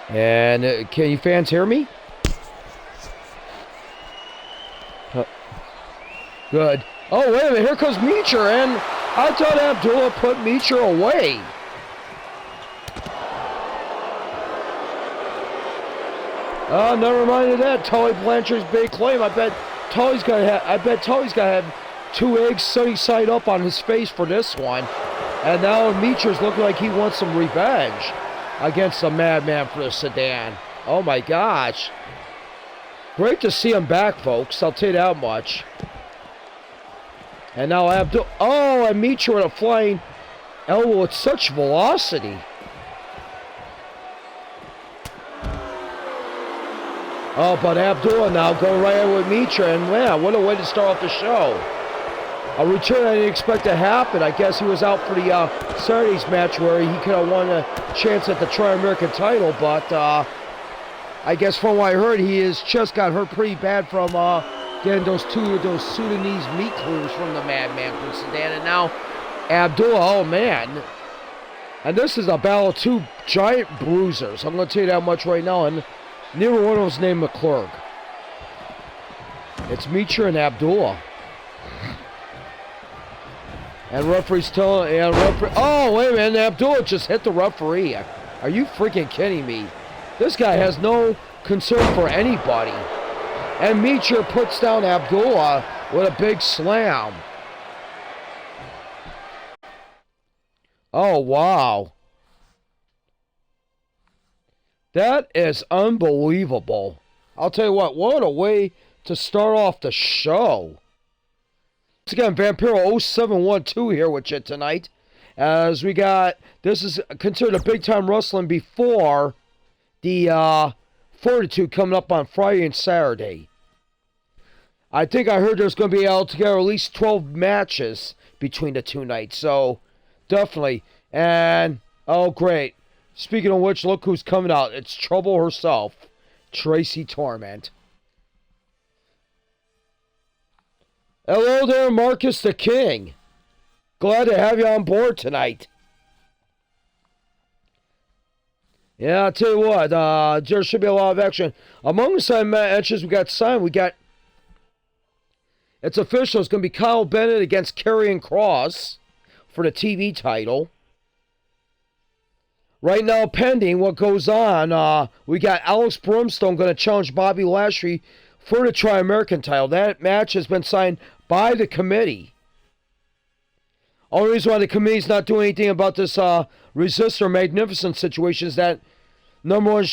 And can you fans hear me? Good. Oh, wait a minute. Here comes Meecher, and I thought Abdullah put Meecher away. Oh, never mind of that. Tully Blanchard's big claim. I bet Tully's gonna have 2 eggs sunny side up on his face for this one. And now Meecher's looking like he wants some revenge against the madman for the sedan. Oh my gosh. Great to see him back, folks. I'll tell you that much. And now Abdul. Oh, and Meecher with a flying elbow with such velocity. Oh, but Abdullah now going right in with Meecher, and man, what a way to start off the show. A return I didn't expect to happen. I guess he was out for the Saturday's match where he could have won a chance at the Tri-American title, but I guess from what I heard, his chest got hurt pretty bad from getting those Sudanese meat cleavers from the madman from Sudan, and now Abdullah, oh man. And this is a battle of 2 giant bruisers. I'm going to tell you that much right now, and neither one of them is named McClurg. It's Meecher and Abdullah. And referee's telling, oh, wait a minute, Abdullah just hit the referee. Are you freaking kidding me? This guy has no concern for anybody. And Meecher puts down Abdullah with a big slam. Oh, wow. That is unbelievable. I'll tell you what a way to start off the show. Once again, Vampiro 0712 here with you tonight. As we got, this is considered a big time wrestling before the Fortitude coming up on Friday and Saturday. I think I heard there's going to be altogether at least 12 matches between the 2 nights. So, definitely. And, oh great. Speaking of which, look who's coming out. It's Trouble herself, TRACY Torment. Hello there, Marcus the King. Glad to have you on board tonight. Yeah, I'll tell you what, there should be a lot of action. Among the signed matches we got signed, it's official, it's going to be Kyle Bennett against Karrion Kross for the TV title. Right now, pending what goes on, we got Alex Brimstone going to challenge Bobby Lashley for the Tri-American title. That match has been signed by the committee. Only reason why the committee's not doing anything about this Resistor Magnificent situation is that, number one,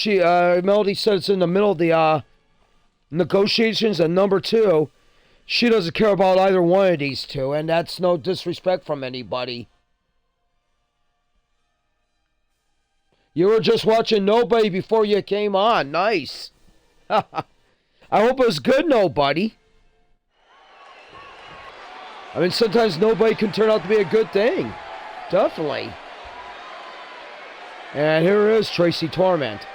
Melody said it's in the middle of the negotiations, and number 2, she doesn't care about either one of these 2, and that's no disrespect from anybody. You were just watching Nobody before you came on. Nice. I hope it was good, Nobody. I mean, sometimes Nobody can turn out to be a good thing. Definitely. And here is TRACY Torment.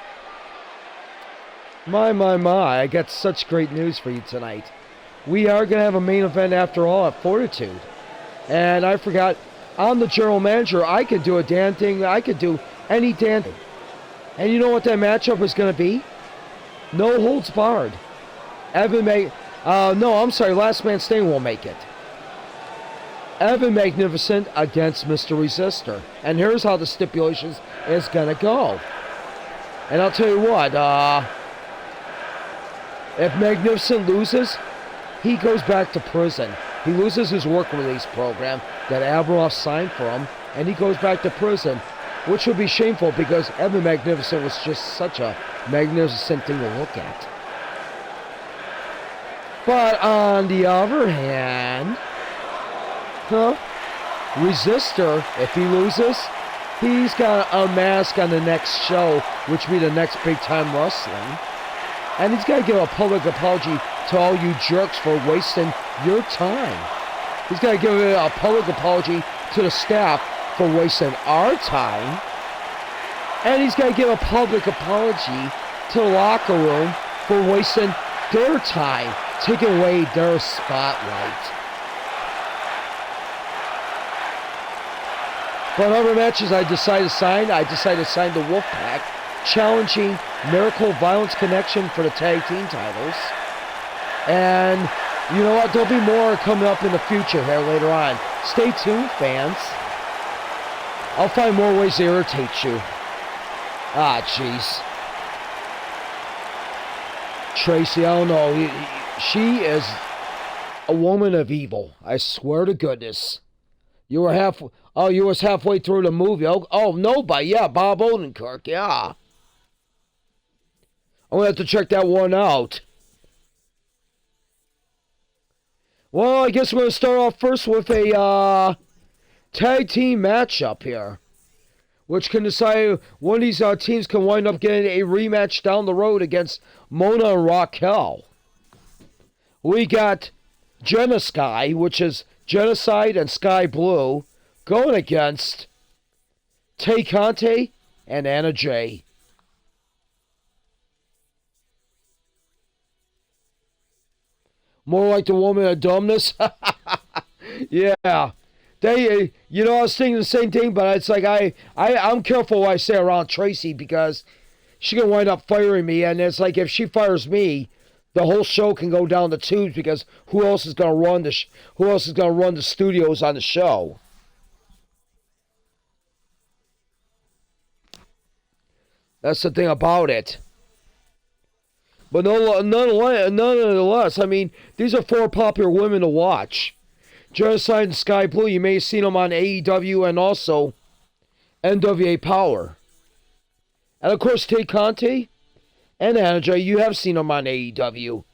My. I got such great news for you tonight. We are going to have a main event after all at Fortitude. And I forgot, I'm the general manager. I could do a damn thing. I could do any damn thing. And you know what that matchup is going to be? No holds barred. Last Man Standing will make it. Evan Magnificent against Mr. Resistor. And here's how the stipulations is going to go. And I'll tell you what, if Magnificent loses, he goes back to prison. He loses his work release program that Abramoff signed for him, and he goes back to prison, which would be shameful because Evan Magnificent was just such a magnificent thing to look at. But on the other hand, Resistor, if he loses, he's got a mask on the next show, which will be the next Big Time Wrestling. And he's got to give a public apology to all you jerks for wasting your time. He's got to give a public apology to the staff for wasting our time. And he's got to give a public apology to the locker room for wasting their time, taking away their spotlight. But other matches I decided to sign the Wolfpack challenging Miracle Violence Connection for the tag team titles. And you know what? There'll be more coming up in the future here later on. Stay tuned, fans. I'll find more ways to irritate you. Ah, jeez. Tracy, I don't know. She is a woman of evil. I swear to goodness. You were you was halfway through the movie. Oh no, Bob Odenkirk, yeah. I'm gonna have to check that one out. Well, I guess we're gonna start off first with a tag team matchup here, which can decide one of these teams can wind up getting a rematch down the road against Mona and Raquel. We got Jenna Sky, which is Genocide and Sky Blue, going against Tay Conte and Anna Jay. More like the woman of dumbness. Yeah. I was thinking the same thing, but it's like I'm careful what I say around Tracy because she can wind up firing me, and it's like if she fires me, the whole show can go down the tubes because who else is gonna run the studios on the show? That's the thing about it. But nonetheless, I mean, these are 4 popular women to watch. Genocide and Sky Blue, you may have seen them on AEW and also NWA Power. And of course, Tay Conte and Anna Jay, you have seen them on AEW.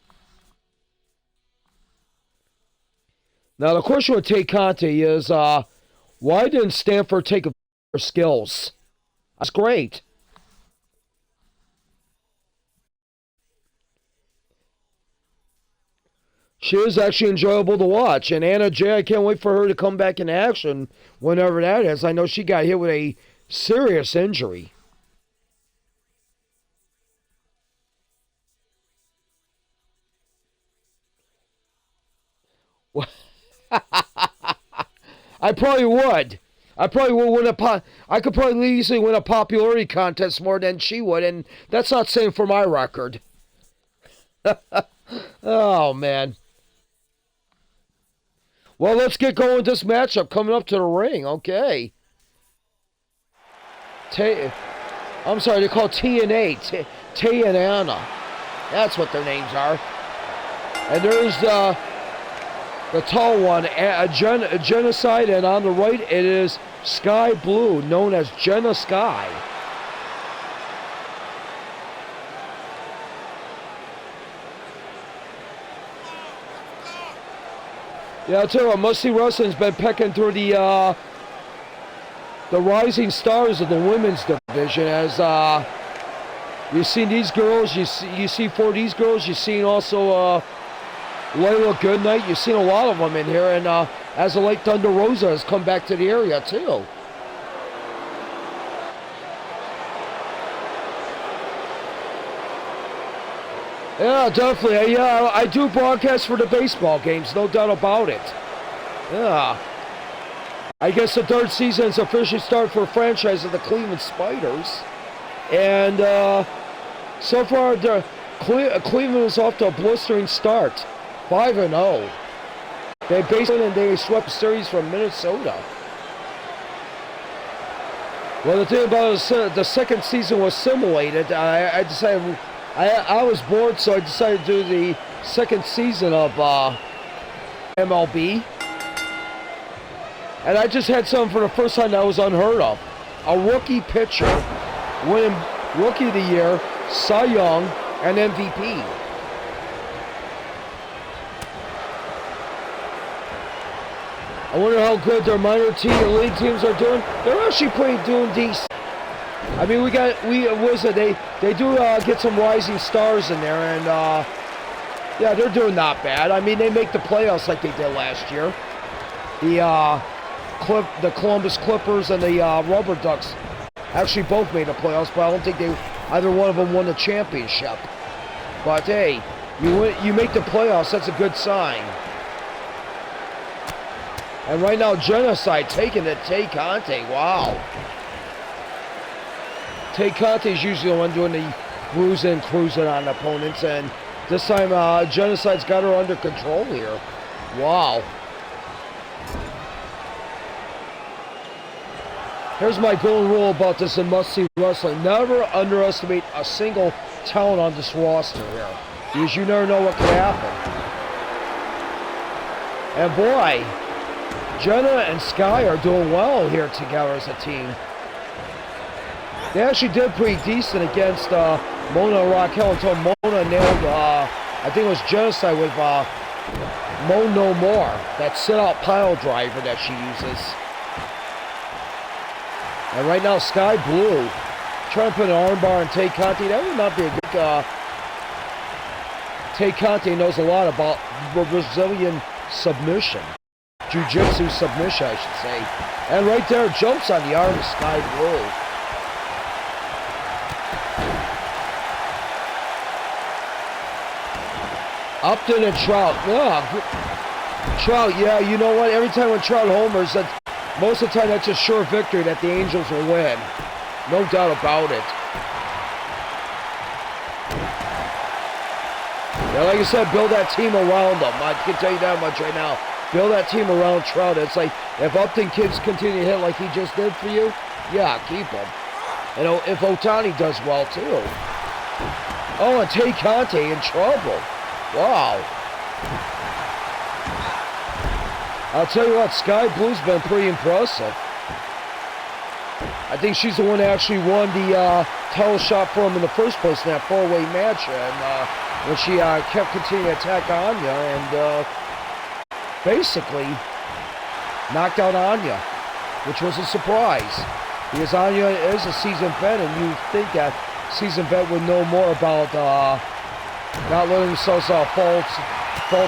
Now, the question with Tay Conte is, why didn't Stanford take her skills? That's great. She is actually enjoyable to watch. And Anna Jay, I can't wait for her to come back in action whenever that is. I know she got hit with a serious injury. I probably would. I probably would win I could probably easily win a popularity contest more than she would, and that's not saying for my record. Oh, man. Well, let's get going with this matchup coming up to the ring. Okay. I'm sorry, they're called TNA. Tay and Anna. That's what their names are. And there's the tall one, Genocide, and on the right it is Sky Blue, known as Jenna Sky. Yeah, I'll tell you what, Must-See Wrestling's been pecking through the rising stars of the women's division as you've seen these girls, you see 4 of these girls, you've seen also Layla Goodnight, you've seen a lot of them in here, and as of late, Thunder Rosa has come back to the area too. Yeah, definitely. Yeah, I do broadcast for the baseball games, no doubt about it. Yeah. I guess the 3rd season is officially started for a franchise of the Cleveland Spiders. And so far, Cleveland is off to a blistering start. 5-0. They basically swept the series from Minnesota. Well, the thing about it, the 2nd season was simulated. I decided... I was bored, so I decided to do the 2nd season of MLB. And I just had something for the first time that was unheard of. A rookie pitcher winning Rookie of the Year, Cy Young, and MVP. I wonder how good their minor league teams are doing. They're actually doing decent. I mean, they do get some rising stars in there, and yeah, they're doing not bad. I mean, they make the playoffs like they did last year. The Columbus Clippers and the Rubber Ducks actually both made the playoffs, but I don't think either one of them won the championship. But hey, you make the playoffs, that's a good sign. And right now, Genocide taking it, Tay Conte, wow. Tay Conti's usually the one doing the bruising, cruising on opponents, and this time Genocide's got her under control here. Wow. Here's my golden rule about this in must-see wrestling. Never underestimate a single talent on this roster here, because you never know what could happen. And boy, Jenna and Sky are doing well here together as a team. They actually did pretty decent against Mona and Raquel until Mona nailed, I think it was Genocide with Mo No More, that sit-out pile driver that she uses. And right now, Sky Blue trying to put an armbar on Tay Conti. That would not be a good... Tay Conti knows a lot about Brazilian submission. Jiu-Jitsu submission, I should say. And right there, jumps on the arm of Sky Blue. Upton and Trout. Yeah, Trout, yeah, you know what? Every time when Trout homers, most of the time that's a sure victory that the Angels will win. No doubt about it. Yeah, like I said, build that team around them. I can tell you that much right now. Build that team around Trout. It's like, if Upton kids continue to hit like he just did for you, yeah, keep him. And if Otani does well, too. Oh, and Tay Conti in trouble. Wow. I'll tell you what, Sky Blue's been pretty impressive. I think she's the one that actually won the title shot for him in the first place in that four-way match. And when she kept continuing to attack Anya and basically knocked out Anya, which was a surprise. Because Anya is a seasoned vet, and you think that seasoned vet would know more about not letting themselves fall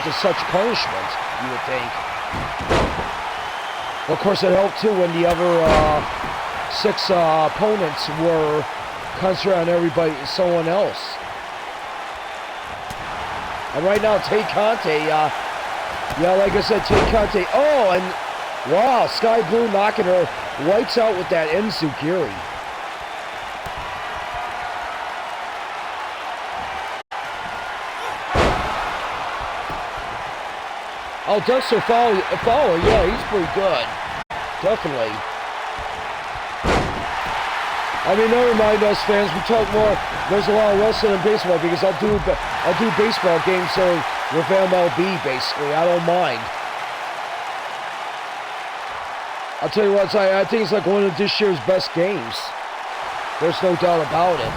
to such punishment, you would think. Well, of course, it helped too when the other 6 opponents were concentrating on everybody, someone else. And right now, Tay Conti, yeah, like I said, Tay Conti. Oh, and wow, Sky Blue knocking her lights out with that Enzugiri. Oh, Dexter Fowler, yeah, he's pretty good. Definitely. I mean, never mind us fans, we talk more. There's a lot of wrestling and baseball because I'll do baseball games with MLB, basically. I don't mind. I'll tell you what, I think it's like one of this year's best games. There's no doubt about it.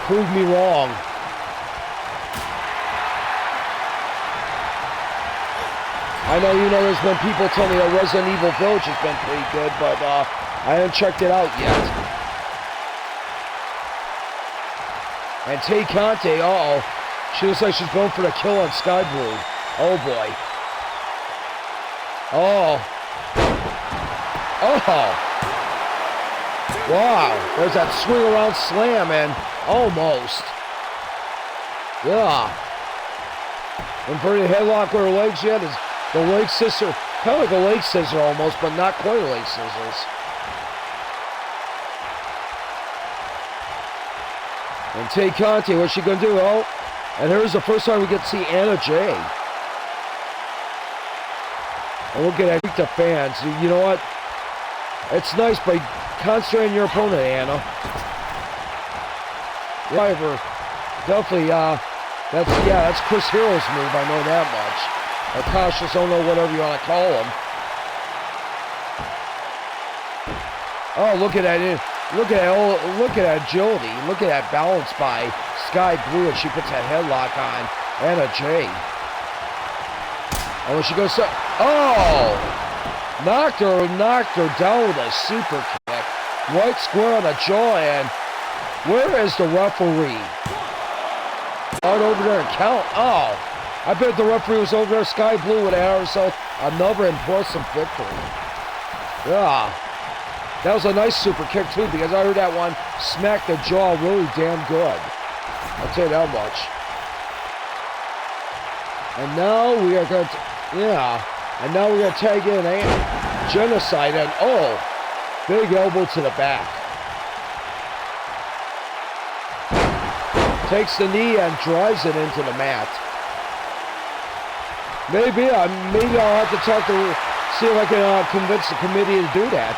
Prove me wrong. I know, you know, there's been people telling me that Resident Evil Village has been pretty good, but I haven't checked it out yet. And Tay Conti, uh-oh. She looks like she's going for the kill on Sky Blue. Oh, boy. Oh. Oh. Wow. There's that swing around slam, and almost. Yeah. Inverted headlock with her legs yet. The leg scissor, kind of like a leg scissor almost, but not quite leg scissors. And Tay Conti, what's she going to do? Oh, and here's the first time we get to see Anna Jay. And we'll get the fans. You know what? It's nice, but concentrate on your opponent, Anna. However, definitely, that's Chris Hero's move, I know that much. Or cautious, don't know, whatever you want to call him. Oh, look at that! Look at that! Look at that agility! Look at that balance by Sky Blue, and she puts that headlock on Anna Jay. And when she goes, oh, knocked her down with a super kick, right square on the jaw. And where is the referee? Out over there and count. Oh. I bet the referee was over there. Sky Blue would have herself another impressive victory. Yeah. That was a nice super kick, too, because I heard that one smack the jaw really damn good. I'll tell you that much. And now we are going to... Yeah. And now we're going to tag in Genocide. And, oh, big elbow to the back. Takes the knee and drives it into the mat. Maybe I'll have to talk to, see if I can convince the committee to do that.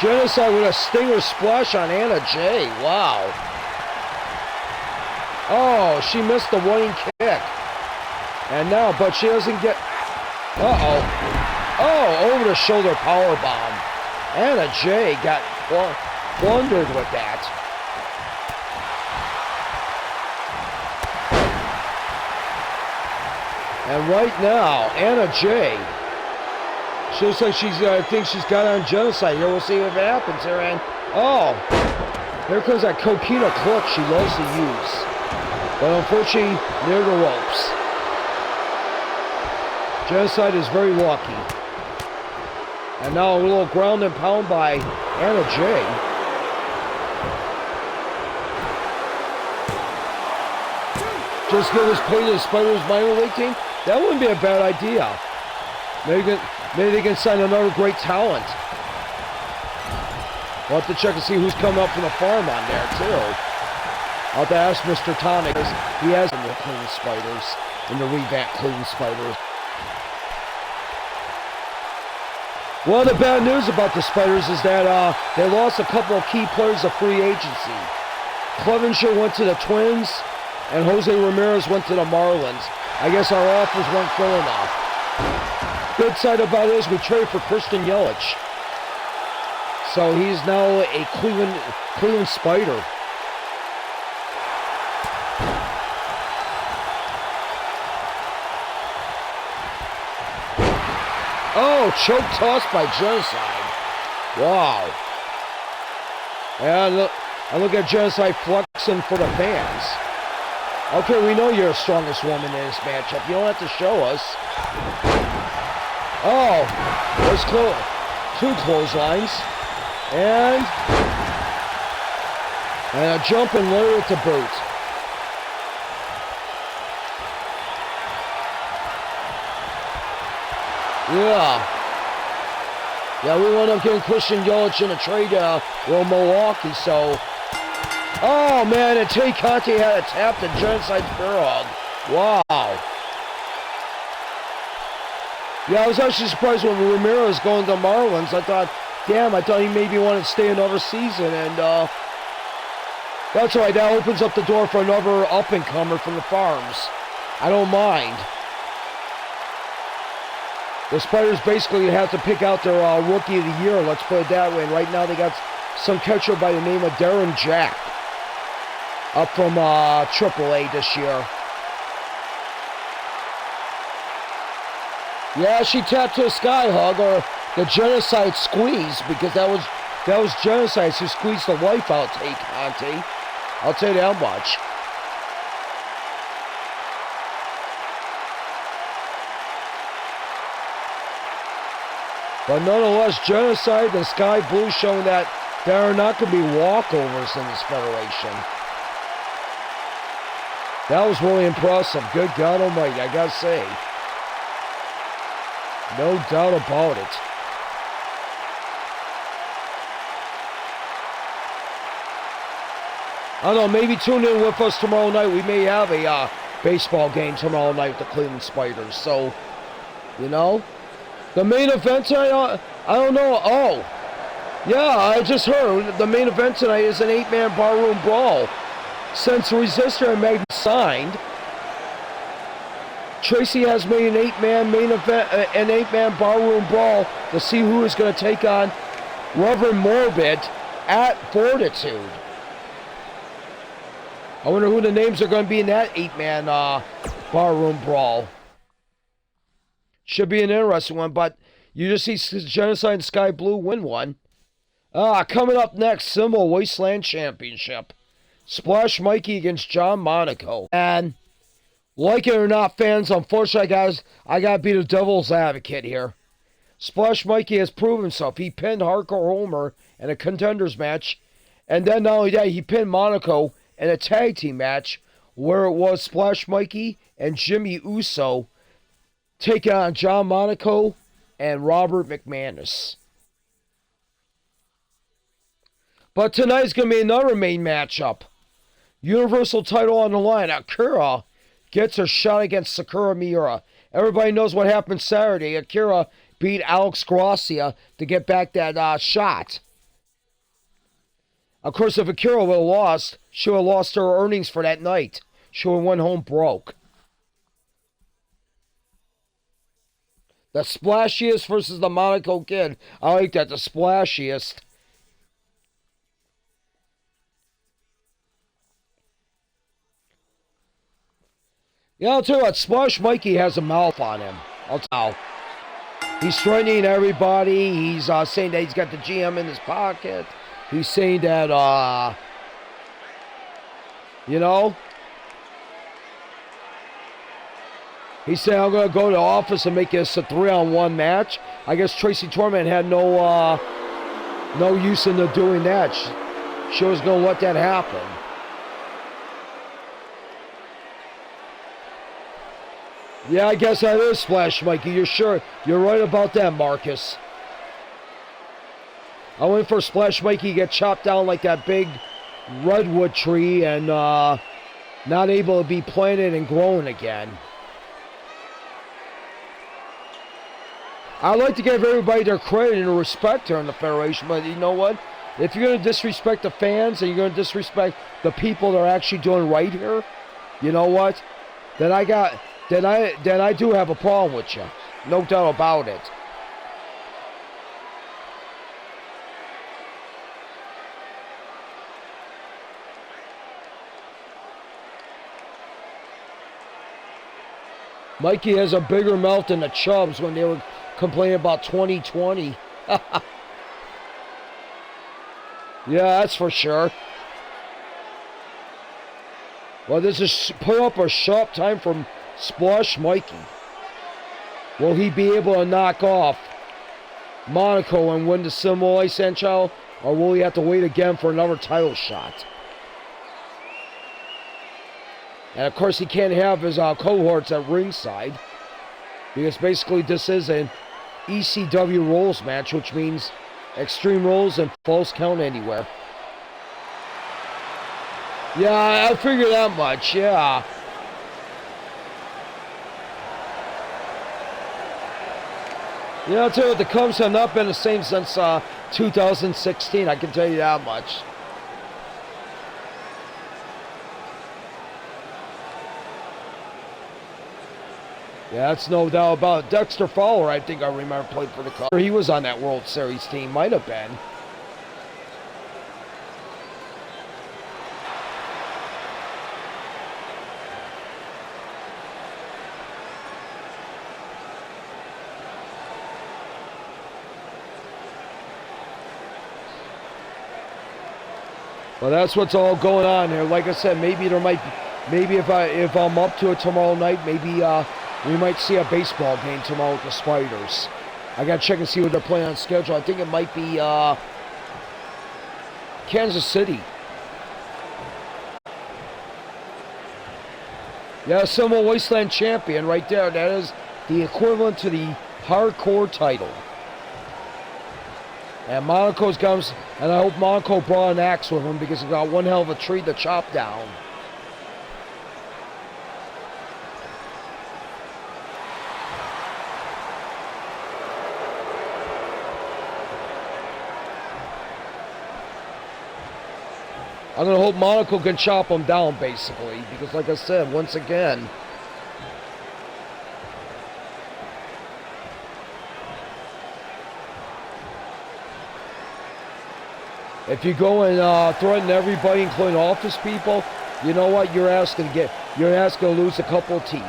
Genocide with a stinger splash on Anna Jay. Wow. Oh, she missed the winning kick. And now, but she doesn't get... Uh-oh. Oh, over the shoulder power bomb. Anna Jay got plundered with that. And right now, Anna Jay, she looks like she's, I think she's got on Genocide here. We'll see what happens here. And, oh, here comes that coquina clutch she loves to use. But unfortunately, near the ropes. Genocide is very lucky. And now a little ground and pound by Anna Jay. Just give this play to the Spiders minor league team. That wouldn't be a bad idea. Maybe they can sign another great talent. We'll have to check and see who's coming up from the farm on there, too. I'll have to ask Mr. Tonic. He has in the Cleveland Spiders, in the revamped Cleveland Spiders. One of the bad news about the Spiders is that they lost a couple of key players of free agency. Clevenger went to the Twins, and Jose Ramirez went to the Marlins. I guess our offers weren't full enough. Good side about it is we traded for Christian Yelich. So he's now a Cleveland Spider. Oh, choke toss by Genocide. Wow. And look at Genocide flexing for the fans. Okay, we know you're the strongest woman in this matchup. You don't have to show us. Oh, there's two clotheslines. And a jump and lariat to boot. Yeah, we wound up getting Christian Yelich in a trade with Milwaukee, so... Oh, man, and Tay Conti had a tap to Genocide Spear Hug. Wow. Yeah, I was actually surprised when Ramirez going to Marlins. I thought he maybe wanted to stay another season, and that's right, that opens up the door for another up-and-comer from the farms. I don't mind. The Spiders basically have to pick out their Rookie of the Year, let's put it that way, and right now they got some catcher by the name of Darren Jack, up from AAA this year. Yeah, she tapped to a sky hug, or the Genocide squeeze, because that was Genocide who squeezed the life out Tay Conti. I'll tell you that much. But nonetheless, Genocide and Sky Blue showing that there are not going to be walkovers in this federation. That was really impressive. Good God Almighty, I gotta say. No doubt about it. I don't know, maybe tune in with us tomorrow night. We may have a baseball game tomorrow night with the Cleveland Spiders. So, you know. The main event, I don't know. Oh, yeah, I just heard the main event tonight is an 8-man barroom brawl. Since Resistor and Magna signed, TRACY has made an 8-man main event, an 8-man barroom brawl to see who is going to take on Reverend Morbid at Fortitude. I wonder who the names are going to be in that 8-man barroom brawl. Should be an interesting one, but you just see Genocide and Sky Blue win one. Coming up next, Symbol Wasteland Championship. Splash Mikey against John Monaco. And, like it or not, fans, unfortunately, guys, I gotta be the devil's advocate here. Splash Mikey has proven himself. He pinned Hardcore Homer in a contenders match. And then not only that, he pinned Monaco in a tag team match where it was Splash Mikey and Jimmy Uso taking on John Monaco and Robert McManus. But tonight's going to be another main matchup. Universal title on the line. Akira gets her shot against Sakura Miura. Everybody knows what happened Saturday. Akira beat Alex Gracia to get back that shot. Of course, if Akira would have lost, she would have lost her earnings for that night. She would have went home broke. The splashiest versus the Monaco Kid. I like that, the splashiest. Yeah, I'll tell you what, Splash Mikey has a mouth on him. I'll tell you. He's threatening everybody. He's saying that he's got the GM in his pocket. He's saying that, you know, he's saying, I'm going to go to the office and make this a 3-on-1 match. I guess TRACY Torment had no use in doing that. She was going to let that happen. Yeah, I guess that is Splash Mikey. You're sure? You're right about that, Marcus. I went for Splash Mikey to get chopped down like that big redwood tree and not able to be planted and grown again. I'd like to give everybody their credit and respect here in the Federation, but you know what? If you're going to disrespect the fans and you're going to disrespect the people that are actually doing right here, you know what? Then I do have a problem with you. No doubt about it. Mikey has a bigger mouth than the Chubs when they were complaining about 2020. Yeah, that's for sure. Well, this is put up a sharp time from Splash Mikey. Will he be able to knock off Monaco and win the Samoa Sancho, or will he have to wait again for another title shot? And of course, he can't have his cohorts at ringside, because basically this is an ECW rules match, which means Extreme Rules and Falls Count Anywhere. Yeah, I figured that much, yeah. You know, I'll tell you what, the Cubs have not been the same since 2016, I can tell you that much. Yeah, that's no doubt about it. Dexter Fowler, I think I remember, played for the Cubs. He was on that World Series team, might have been. Well, that's what's all going on here. Like I said, maybe there might, maybe if I'm up to it tomorrow night, maybe we might see a baseball game tomorrow with the Spiders. I gotta check and see what they're playing on schedule. I think it might be Kansas City. Yeah, Samoa Wasteland champion right there. That is the equivalent to the hardcore title. And Monaco's comes, and I hope Monaco brought an axe with him because he got one hell of a tree to chop down. I'm going to hope Monaco can chop him down, basically, because like I said, once again, if you go and threaten everybody, including office people, you know what? You're asking to lose a couple of teeth.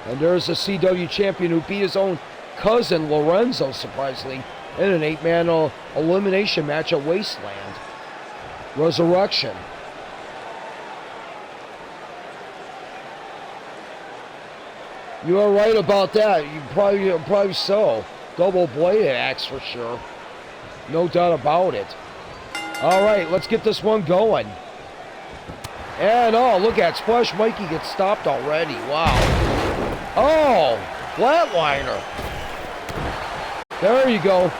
And there's a CW champion who beat his own cousin Lorenzo, surprisingly, in an 8-man elimination match at Wasteland. Resurrection. You are right about that. You probably so. Double-bladed axe for sure. No doubt about it. All right, let's get this one going. And oh, look at Splash Mikey gets stopped already. Wow. Oh, flatliner. There you go.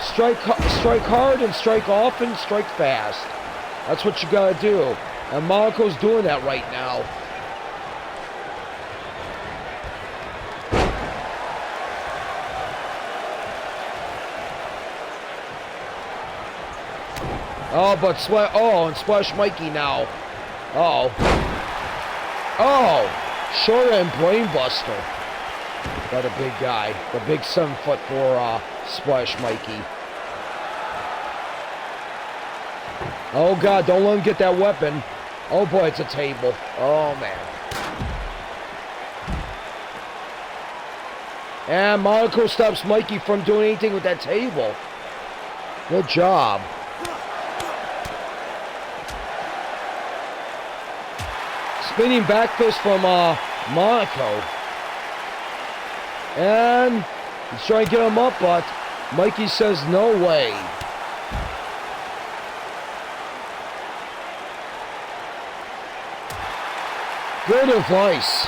Strike hard and strike often, strike fast. That's what you gotta do. And Monaco's doing that right now. Oh, but and Splash Mikey now. Uh-oh. Oh! Short and brainbuster. Got a big guy. The big 7'4" Splash Mikey. Oh God, don't let him get that weapon. Oh boy, it's a table. Oh man. And Monaco stops Mikey from doing anything with that table. Good job. Spinning back fist from Monaco. And he's trying to get him up, but Mikey says no way. Good advice.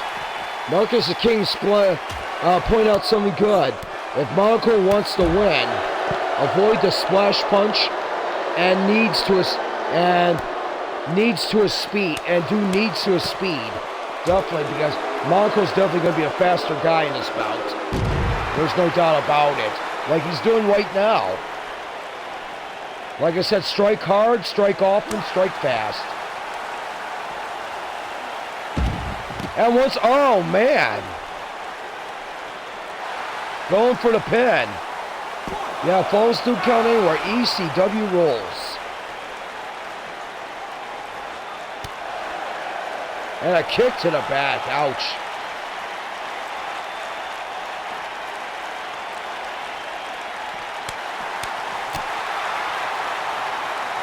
Marcus the King point out something good. If Monaco wants to win, avoid the splash punch and needs to his speed. Definitely, because Monaco's definitely going to be a faster guy in this bout. There's no doubt about it. Like he's doing right now. Like I said, strike hard, strike often, strike fast. And once, oh man. Going for the pin. Yeah, falls through count anywhere. ECW rolls. And a kick to the back. Ouch.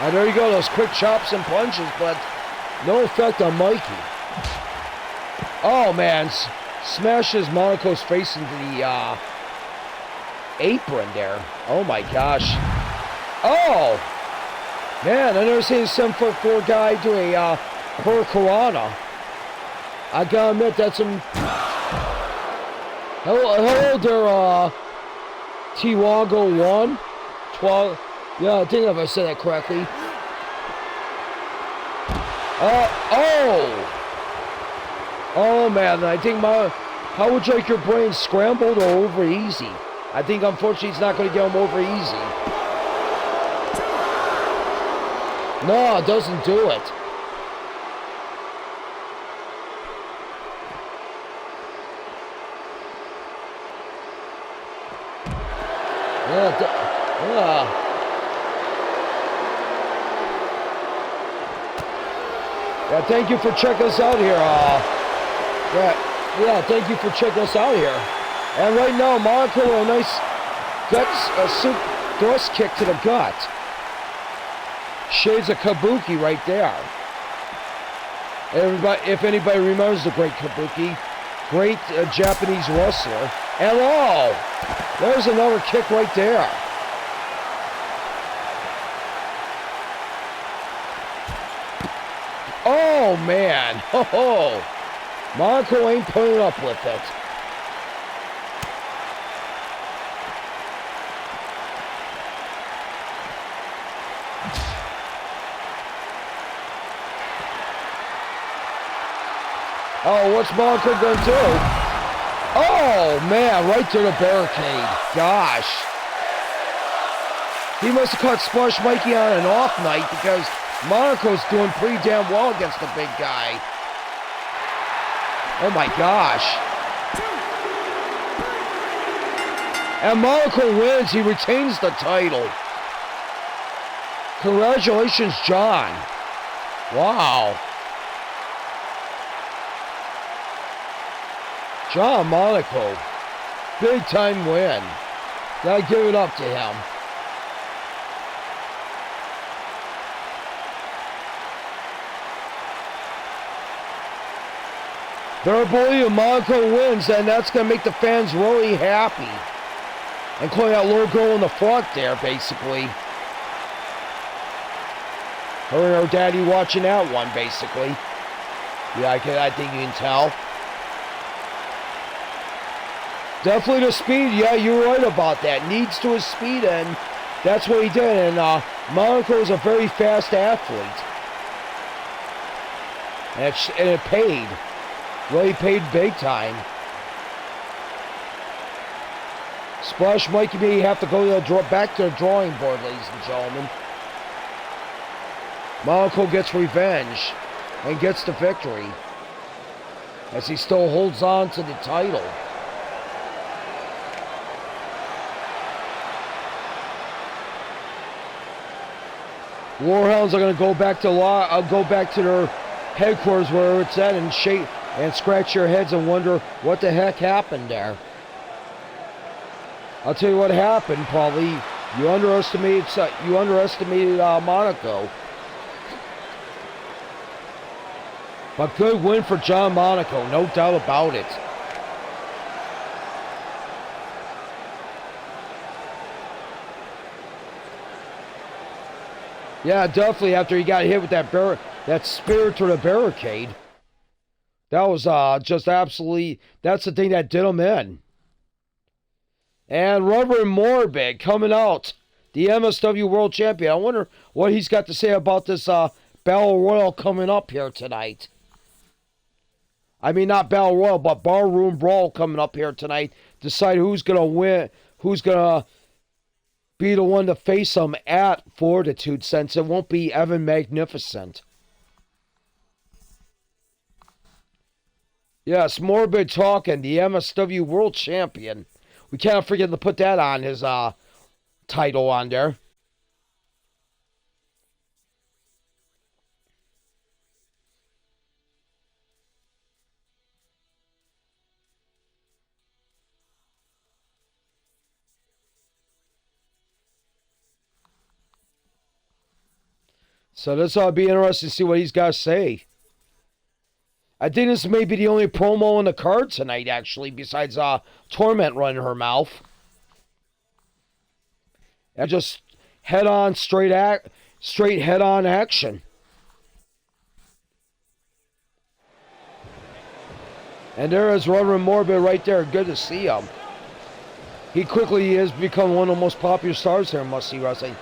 And there you go, those quick chops and punches, but no effect on Mikey. Oh man, smashes Monaco's face into the apron there. Oh my gosh. Oh! Man, I never seen a 7'4" guy do a Hurricanrana. I gotta admit, that's some... Hello there, Tiwago 1. 12... Yeah, I think if I said that correctly. Oh! Oh man, I think how would you like your brain scrambled or over easy? I think unfortunately it's not going to get him over easy. No, it doesn't do it. Yeah, thank you for checking us out here. Yeah, thank you for checking us out here. And right now, Monaco with a nice thrust kick to the gut. Shades of Kabuki right there. Everybody, if anybody remembers the great Kabuki, great Japanese wrestler. And oh, there's another kick right there. Oh man, ho. Monaco ain't putting up with it. Oh, what's Monaco gonna do? Oh man, right to the barricade. Gosh. He must have caught Splash Mikey on an off night because Monaco's doing pretty damn well against the big guy. Oh my gosh. And Monaco wins. He retains the title. Congratulations, John. Wow. John Monaco. Big time win. Gotta give it up to him. They're believing Monaco wins, and that's going to make the fans really happy. Including that little girl in the front there, basically. Her and her daddy watching that one, basically. Yeah, I think you can tell. Definitely the speed. Yeah, you're right about that. Needs to his speed, and that's what he did. And MONACO is a very fast athlete. And it paid. Really paid big time. Splash Mikey may have to go to back to the drawing board, ladies and gentlemen. MONACO gets revenge and gets the victory as he still holds on to the title. Warhounds are going to go back to their headquarters where it's at and shake and scratch your heads and wonder what the heck happened there. I'll tell you what happened. Probably you underestimated MONACO. But good win for John MONACO, no doubt about it. Yeah, definitely after he got hit with that spear to the barricade. That was just absolutely, that's the thing that did him in. And Reverend Morbid coming out, the MSW World Champion. I wonder what he's got to say about this Battle Royal coming up here tonight. I mean, not Battle Royal, but Barroom Brawl coming up here tonight. Decide who's going to win, who's going to be the one to face him at Fortitude, since it won't be Evan Magnificent. Yes, Morbid talking, the MSW World Champion. We can't forget to put that on his title on there. So this ought to be interesting to see what he's got to say. I think this may be the only promo on the card tonight, actually, besides Torment running her mouth. And just head-on, straight head-on action. And there is Reverend Morbid right there. Good to see him. He quickly has become one of the most popular stars here in Must See Wrestling.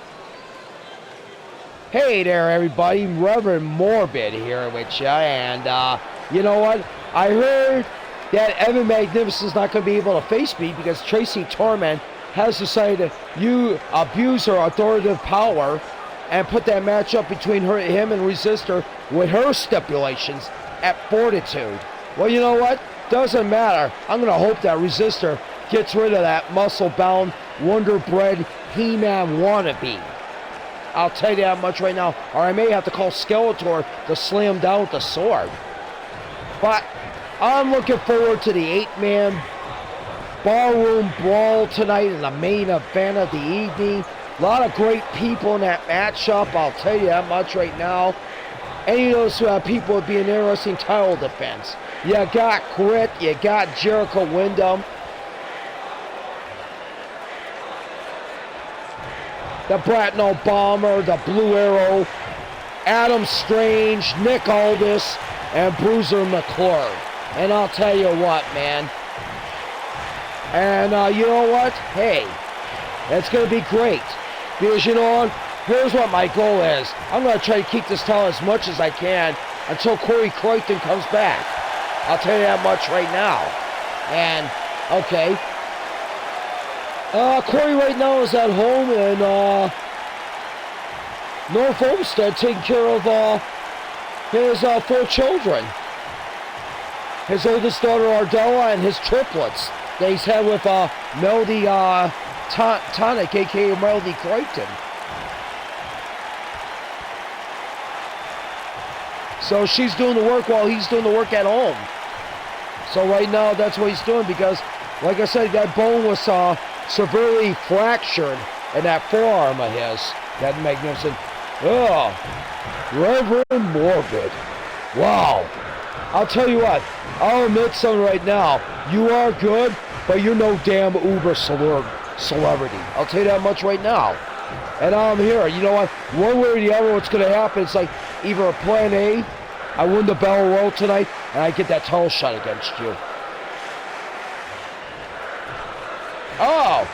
Hey there, everybody. Reverend Morbid here with you. And, you know what? I heard that Evan Magnificent's not going to be able to face me because TRACY Torment has decided to abuse her authoritative power and put that match up between him and Resistor with her stipulations at Fortitude. Well, you know what? Doesn't matter. I'm going to hope that Resistor gets rid of that muscle-bound, wonder-bred He-Man wannabe. I'll tell you that much right now. Or I may have to call Skeletor to slam down with the sword. But I'm looking forward to the 8-man Barroom Brawl tonight in the main event of the evening. A lot of great people in that matchup. I'll tell you that much right now. Any of those people would be an interesting title defense. You got Grit. You got Jericho Windham. The Bracknell Bomber, the Blue Arrow, Adam Strange, Nick Aldis, and Bruiser McClure. And I'll tell you what, man. And you know what? Hey, that's going to be great. Because, you know, here's what my goal is. I'm going to try to keep this title as much as I can until Corey Crichton comes back. I'll tell you that much right now. And, okay. Corey right now is at home in North Olmsted taking care of his 4 children. His oldest daughter Ardella and his triplets that he's had with Melody Tonic, a.k.a. Melody Crichton. So she's doing the work while he's doing the work at home. So right now that's what he's doing because, like I said, that bone was severely fractured in that forearm of his. That Magnificent. Oh, Reverend Morbid. Wow. I'll tell you what. I'll admit something right now. You are good, but you're no damn uber celebrity. I'll tell you that much right now. And I'm here. You know what? One way or the other, what's going to happen? It's like either a plan A, I win the Battle Royal tonight, and I get that title shot against you. Oh,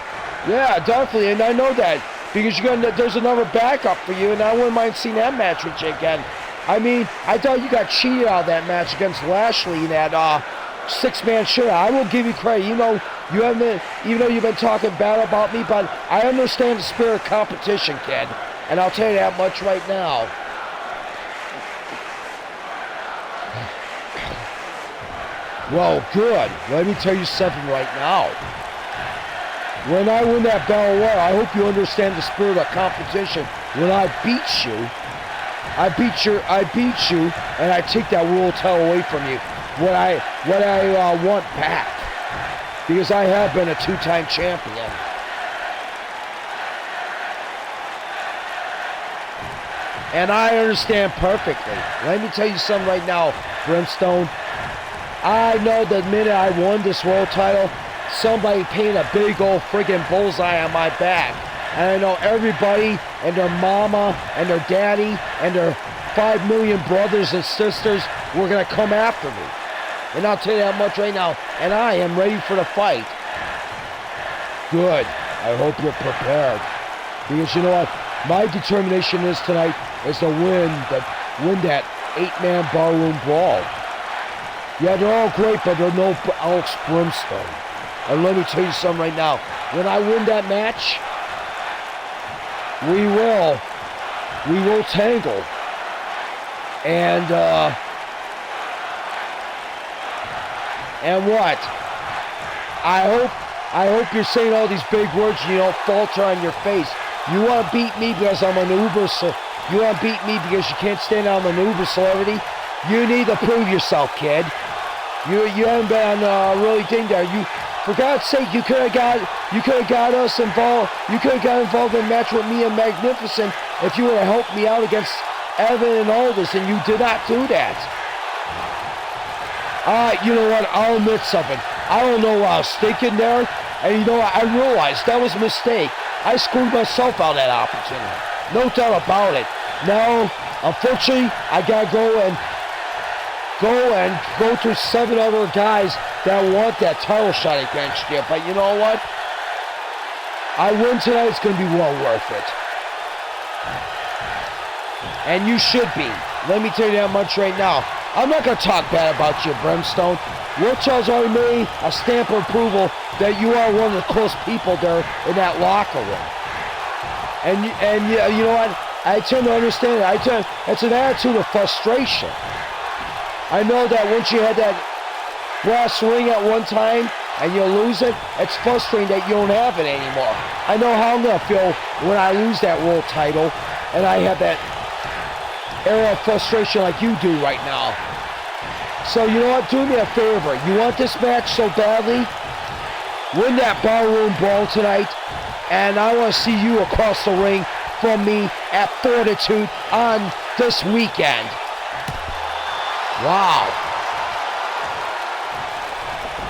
yeah, definitely, and I know that because there's another backup for you, and I wouldn't mind seeing that match with you again. I mean, I thought you got cheated out of that match against Lashley in that six-man show. I will give you credit. You know, you haven't been, even though you've been talking bad about me, but I understand the spirit of competition, kid, and I'll tell you that much right now. Well, good. Let me tell you something right now. When I win that Battle Royal, I hope you understand the spirit of competition. When I beat you, and I take that world title away from you. What I want back, because I have been a two-time champion. And I understand perfectly. Let me tell you something right now, Brimstone. I know the minute I won this world title, somebody painted a big old friggin' bullseye on my back. And I know everybody and their mama and their daddy and their 5 million brothers and sisters were going to come after me. And I'll tell you that much right now. And I am ready for the fight. Good. I hope you're prepared. Because you know what? My determination is tonight is to win that 8-man barroom brawl. Yeah, they're all great, but they're no Alex Brimstone. And let me tell you something right now. When I win that match, we will tangle. And what? I hope you're saying all these big words and you don't falter on your face. You want to beat me because I'm an Uber, so you want to beat me because you can't stand out on an Uber celebrity? You need to prove yourself, kid. You haven't been really thing there. For God's sake, you could have got us involved. You could have got involved in a match with me and Magnificent if you would have helped me out against Evan and Aldis, and you did not do that. You know what? I'll admit something. I don't know what I was thinking there, and you know what? I realized that was a mistake. I screwed myself out of that opportunity. No doubt about it. Now, unfortunately, I gotta go through 7 other guys that want that title shot against you. But you know what? I win tonight, it's going to be well worth it. And you should be. Let me tell you that much right now. I'm not going to talk bad about you, Brimstone. Warchild's already made a stamp of approval that you are one of the close people there in that locker room. And you know what? I tend to understand it. It's an attitude of frustration. I know that once you had that brass ring at one time and you lose it, it's frustrating that you don't have it anymore. I know how I'm going to feel when I lose that world title and I have that era of frustration like you do right now. So you know what? Do me a favor. You want this match so badly? Win that barroom brawl tonight, and I want to see you across the ring from me at Fortitude on this weekend. Wow.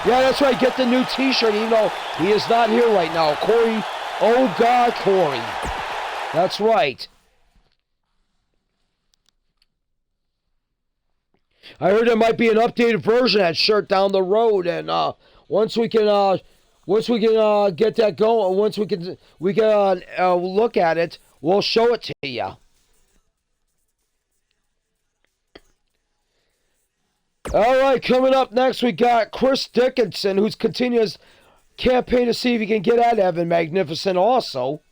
Yeah, that's right. Get the new t-shirt, even though he is not here right now. Corey, oh God, Corey. That's right. I heard there might be an updated version of that shirt down the road, and once we can get that going, once we can look at it, we'll show it to you. All right, coming up next, we got Chris Dickinson, who's continuing his campaign to see if he can get at Evan Magnificent also.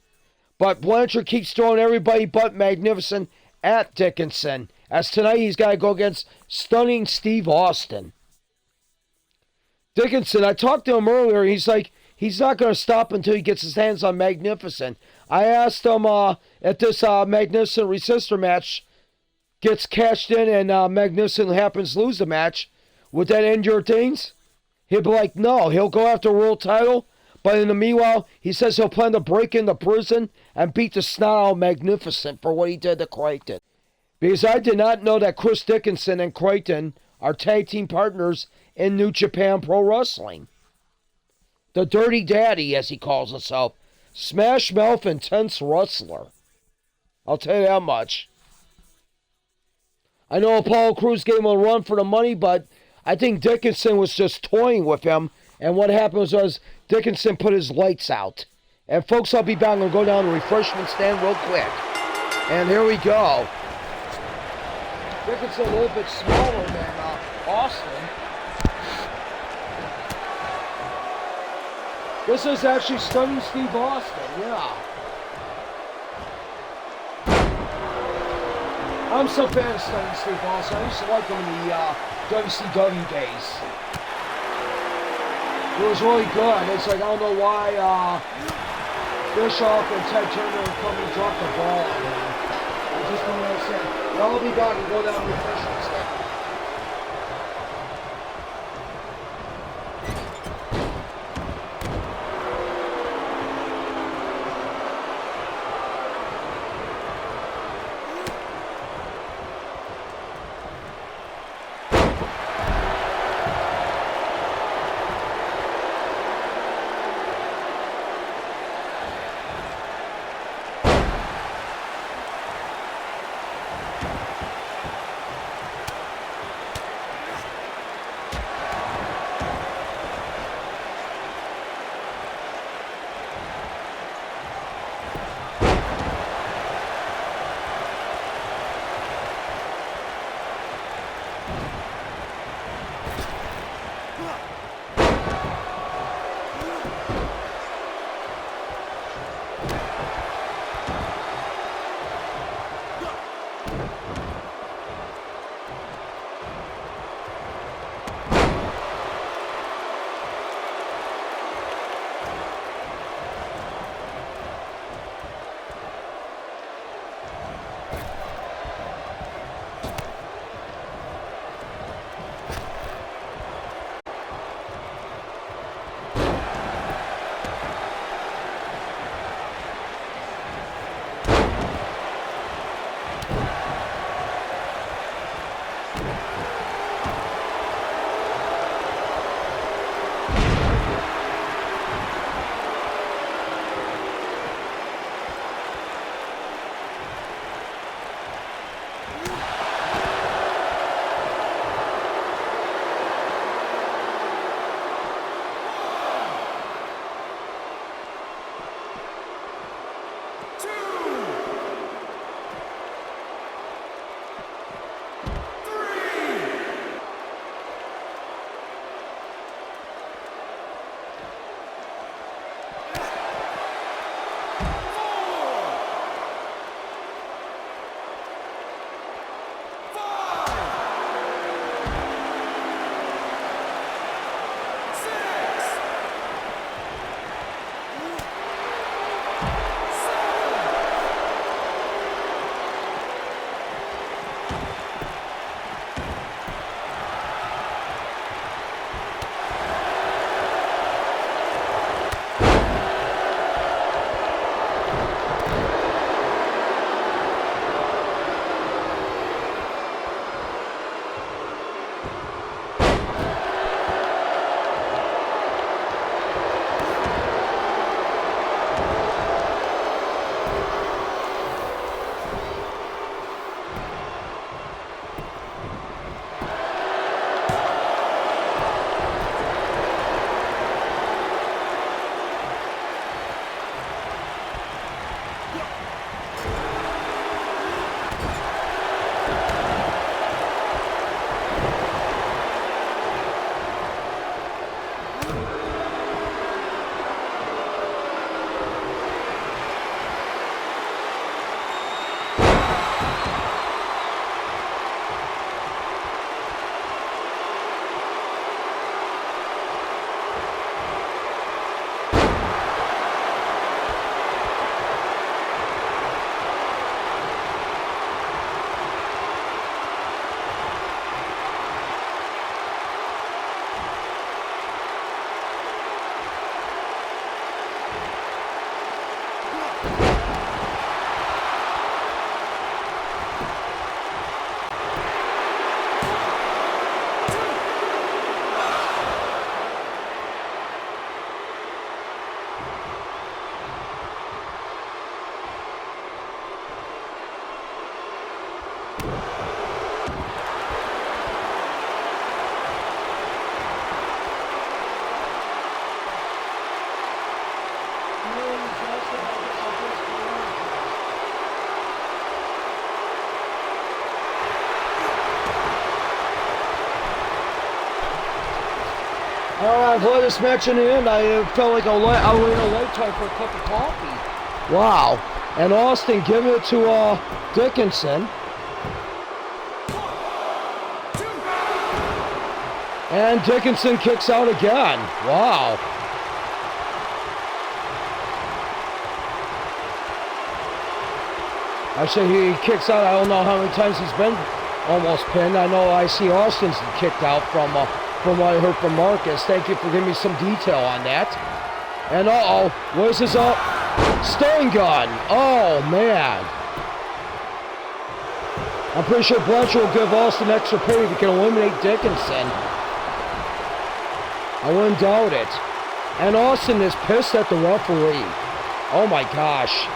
But Blanchard keeps throwing everybody but Magnificent at Dickinson. As tonight, he's got to go against Stunning Steve Austin. Dickinson, I talked to him earlier. He's like, he's not going to stop until he gets his hands on Magnificent. I asked him if this Magnificent Resistor match gets cashed in and Magnificent happens to lose the match, would that end your things? He'll be like, no. He'll go after a world title, but in the meanwhile, he says he'll plan to break into prison and beat the snot out of Magnificent for what he did to Crichton. Because I did not know that Chris Dickinson and Crichton are tag team partners in New Japan Pro Wrestling. The Dirty Daddy, as he calls himself. Smash Mouth Intense Wrestler. I'll tell you that much. I know Apollo Crews gave him a run for the money, but I think Dickinson was just toying with him And what happened was Dickinson put his lights out. And folks, I'll be back. I'm going to go down to the refreshment stand real quick. And here we go. Dickinson a little bit smaller than Austin. This is actually Stunning Steve Austin, yeah. I'm so fan of Stunning Steve Austin. I used to like him in the WCW days. It was really good. It's like, I don't know why Bischoff and Ted Turner and company dropped the ball on him. I just don't understand. But I'll be back and go down to the refreshment stand. Alright, for this match in the end, I felt like I waited a lifetime for a cup of coffee. Wow. And Austin giving it to Dickinson. And Dickinson kicks out again. Wow. Actually, he kicks out. I don't know how many times he's been almost pinned. I know I see Austin's kicked out from what I heard from Marcus. Thank you for giving me some detail on that. And what is this up? Stun gun. Oh, man. I'm pretty sure Blanchard will give Austin extra pay if he can eliminate Dickinson. I wouldn't doubt it. And Austin is pissed at the referee. Oh my gosh.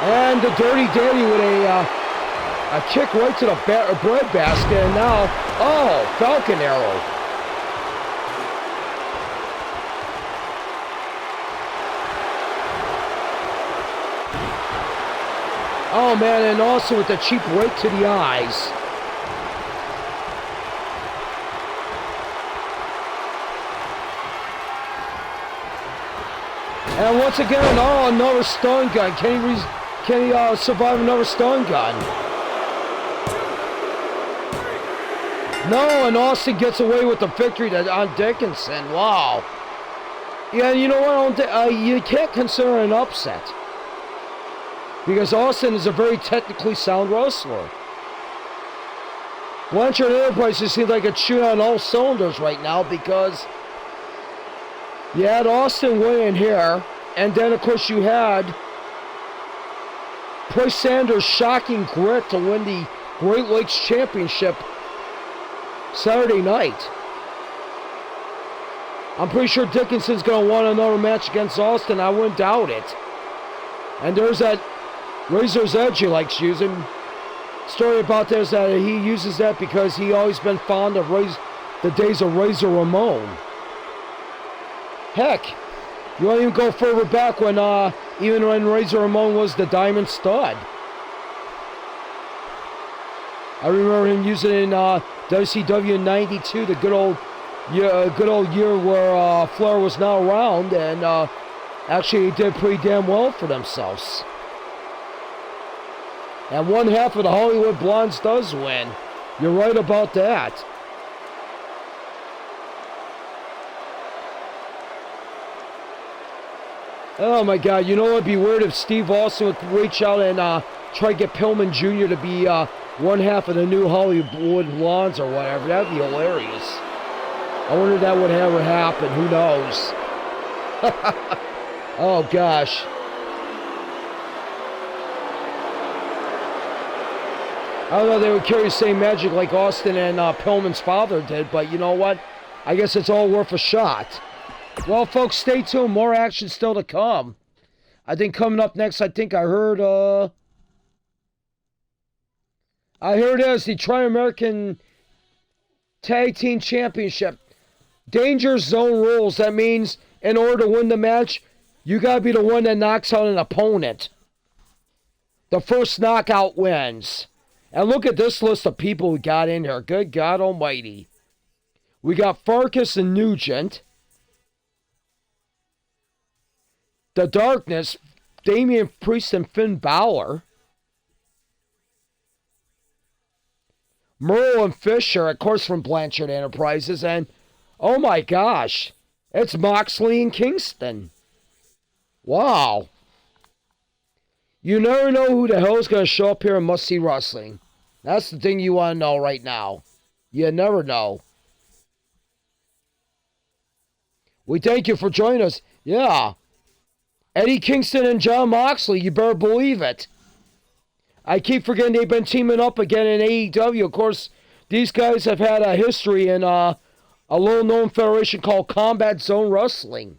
And the Dirty Daddy with a kick right to the bread basket. And now, Falcon Arrow. Oh man, and also with the cheap right to the eyes. And once again, another stun gun. Can he survive another stun gun? No, and Austin gets away with the victory on Dickinson. Wow. Yeah, you know what? You can't consider it an upset. Because Austin is a very technically sound wrestler. Blanchard Enterprises seems like it's shooting on all cylinders right now because you had Austin winning here, and then of course you had Price Sanders' shocking grit to win the Great Lakes Championship Saturday night. I'm pretty sure Dickinson's going to want another match against Austin. I wouldn't doubt it. And there's that Razor's Edge he likes using. Story about this that he uses that because he always been fond of the days of Razor Ramon. Heck, you won't even go further back when even when Razor Ramon was the Diamond Stud. I remember him using it in WCW '92, the good old year where Flair was not around, and actually did pretty damn well for themselves. And one half of the Hollywood Blondes does win. You're right about that. Oh my God, you know what would be weird if Steve Austin would reach out and try to get Pillman Jr. to be one half of the new Hollywood Blondes or whatever. That'd be hilarious. I wonder if that would ever happen. Who knows? Oh gosh. I don't know if they would carry the same magic like Austin and Pillman's father did, but you know what? I guess it's all worth a shot. Well, folks, stay tuned. More action still to come. I think coming up next, I heard as the Tri-American Tag Team Championship. Danger Zone rules. That means in order to win the match, you got to be the one that knocks out an opponent. The first knockout wins. And look at this list of people we got in here. Good God Almighty. We got Farkas and Nugent. The Darkness, Damian Priest and Finn Balor. Merle and Fisher, of course, from Blanchard Enterprises. And, oh my gosh, it's Moxley and Kingston. Wow. You never know who the hell is going to show up here and Must See Wrestling. That's the thing you want to know right now. You never know. We thank you for joining us. Yeah. Eddie Kingston and John Moxley, you better believe it. I keep forgetting they've been teaming up again in AEW. Of course, these guys have had a history in a little-known federation called Combat Zone Wrestling.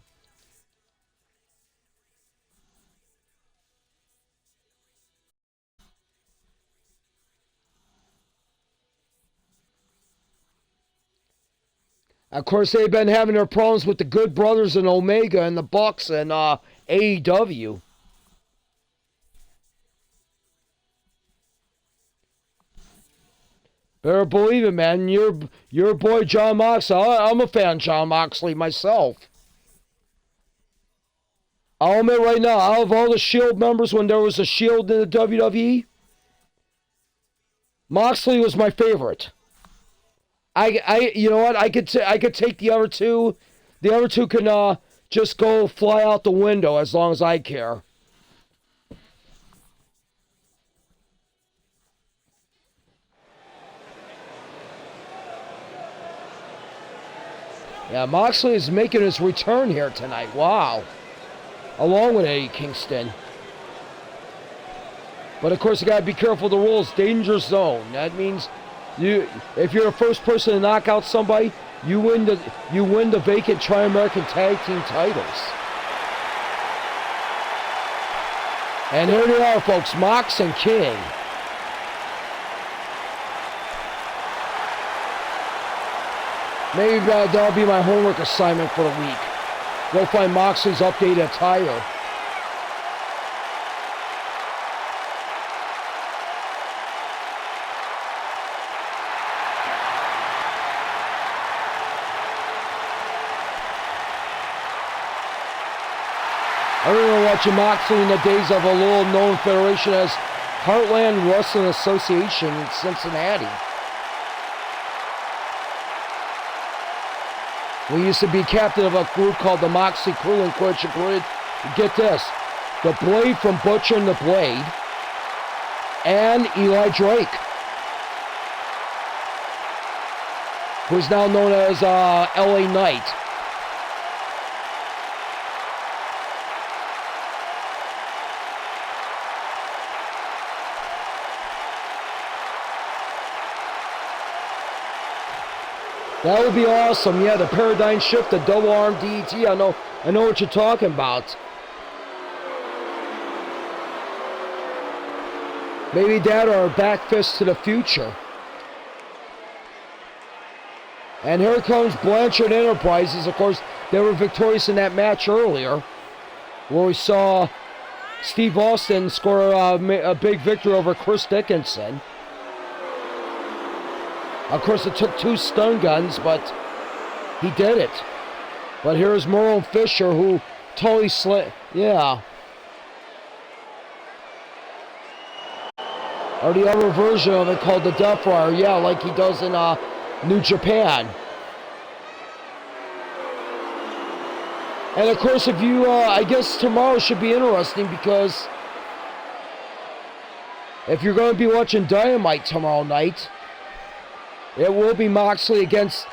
Of course, they've been having their problems with the Good Brothers and Omega and the Bucks and AEW. Better believe it, man. Your boy John Moxley. I'm a fan of John Moxley myself. I'll admit right now, out of all the Shield members when there was a Shield in the WWE, Moxley was my favorite. You know what? I could take the other two. The other two can just go fly out the window as long as I care. Yeah, Moxley is making his return here tonight. Wow. Along with Eddie Kingston. But of course you gotta be careful of the rules. Danger zone. That means if you're the first person to knock out somebody, you win the vacant Tri-American Tag Team titles. And here they are, folks, Mox and King. Maybe that'll be my homework assignment for the week. Go find Moxley's updated attire. I remember watching Moxley in the days of a little-known federation as Heartland Wrestling Association in Cincinnati. We used to be captain of a group called the Moxley Crew, and get this, the Blade from Butcher and the Blade, and Eli Drake, who's now known as LA Knight. That would be awesome. Yeah, the paradigm shift, the double arm DET. I know what you're talking about. Maybe that or a back fist to the future. And here comes Blanchard Enterprises. Of course, they were victorious in that match earlier, where we saw Steve Austin score a big victory over Chris Dickinson. Of course, it took 2 stun guns, but he did it. But here's Merlin Fisher, who totally yeah. Or the other version of it called the Death Rider, yeah, like he does in New Japan. And of course, if you, I guess tomorrow should be interesting because if you're going to be watching Dynamite tomorrow night, it will be Moxley against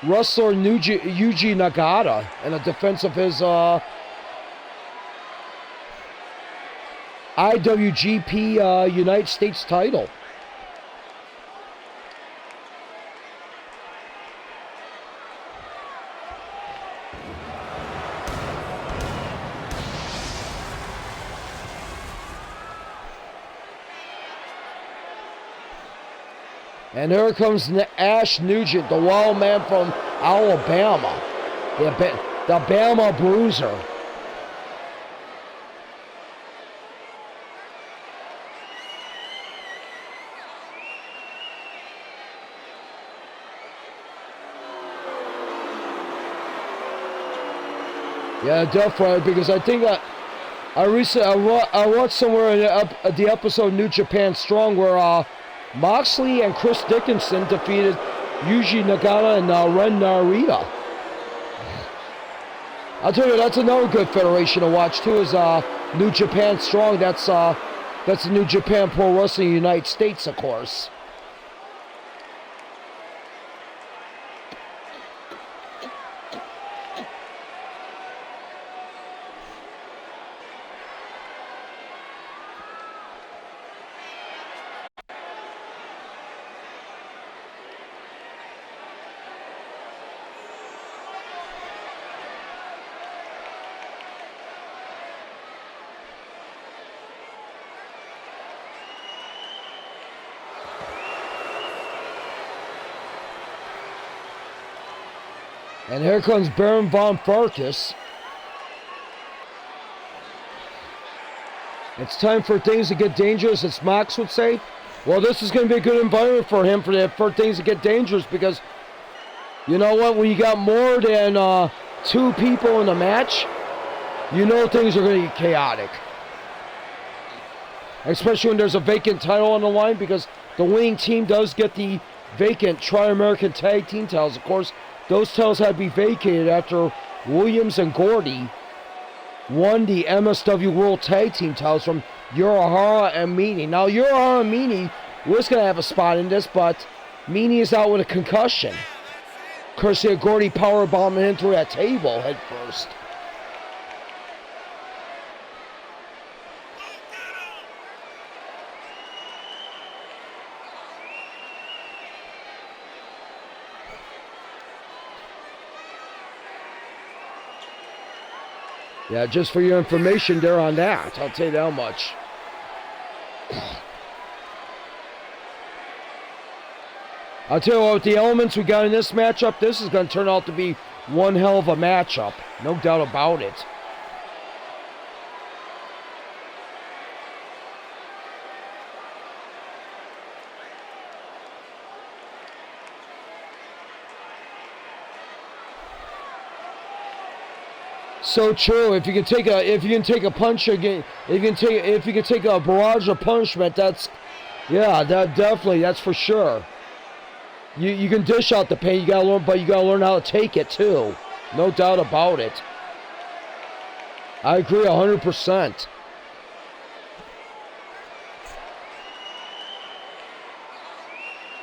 wrestler Yuji Nagata in a defense of his IWGP United States title. And here comes Ash Nugent, the wild man from Alabama, the Bama Bruiser. Yeah, Death Rider, because I think I watched somewhere in the episode New Japan Strong where Moxley and Chris Dickinson defeated Yuji Nagata and Ren Narita. I'll tell you, that's another good federation to watch too. Is New Japan Strong? That's the New Japan Pro Wrestling United States, of course. And here comes Baron von Farkas. It's time for things to get dangerous, as Mox would say. Well, this is going to be a good environment for him for things to get dangerous, because you know what? When you got more than 2 people in a match, you know things are going to get chaotic. Especially when there's a vacant title on the line, because the winning team does get the vacant Tri-American Tag Team titles. Of course, those titles had to be vacated after Williams and Gordy won the MSW World Tag Team titles from Urahara and Meanie. Now, Urahara and Meanie was going to have a spot in this, but Meanie is out with a concussion. Courtesy of Gordy powerbombing him through that table head first. Yeah, just for your information there on that, I'll tell you that much. I'll tell you what, with the elements we got in this matchup, this is going to turn out to be one hell of a matchup. No doubt about it. So true. If you can take a punch again, if you can take a barrage of punishment, that's that's for sure. You can dish out the pain, you gotta learn how to take it too. No doubt about it. I agree 100%.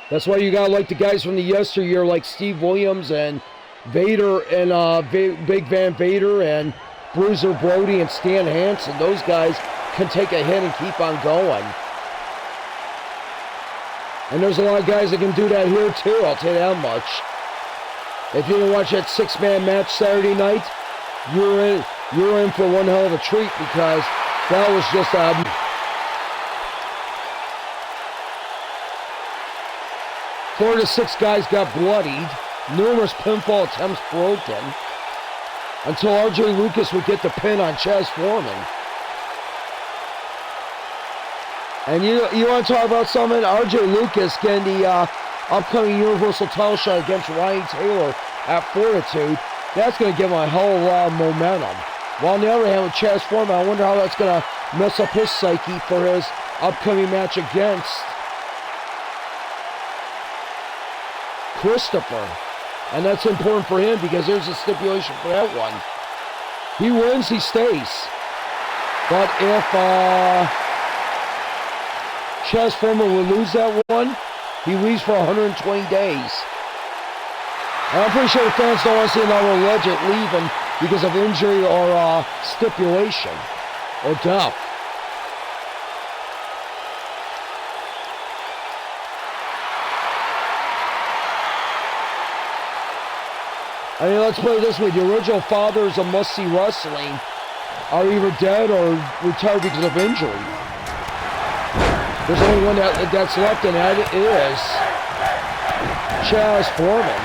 That's why you gotta like the guys from the yesteryear, like Steve Williams and Vader and Big Van Vader and Bruiser Brody and Stan Hansen. Those guys can take a hit and keep on going. And there's a lot of guys that can do that here too, I'll tell you that much. If you didn't watch that 6-man match Saturday night, you're in for one hell of a treat, because that was just 4 to 6 guys got bloodied. Numerous pinfall attempts broken, until RJ Lucas would get the pin on Chaz Foreman. And you want to talk about something? RJ Lucas getting the upcoming Universal title shot against Ryan Taylor at Fortitude. That's going to give him a hell of a lot of momentum. While on the other hand, with Chaz Foreman, I wonder how that's going to mess up his psyche for his upcoming match against Christopher. And that's important for him, because there's a stipulation for that one. He wins, he stays. But if Chaz Foreman would lose that one, he leaves for 120 days. And I'm pretty sure the fans don't want to see another legend leaving because of injury or stipulation or death. I mean, let's put it this way. The original fathers of Must See Wrestling are either dead or retired because of injury. There's only one that's left, and that is Chaz Foreman.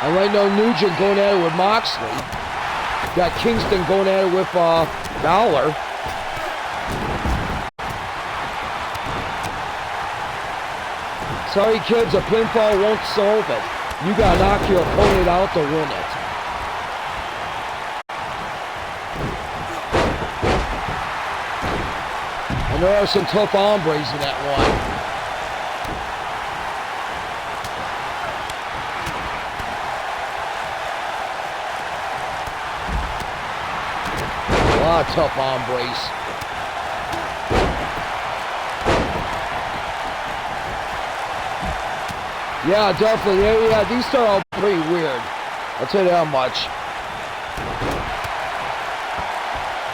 And right now, Nugent going at it with Moxley. Got Kingston going at it with Balor. Sorry, kids, a pinfall won't solve it. You gotta knock your opponent out to win it. And there are some tough hombres in that one. A lot of tough hombres. Yeah, definitely. Yeah, these start out pretty weird. I'll tell you that much.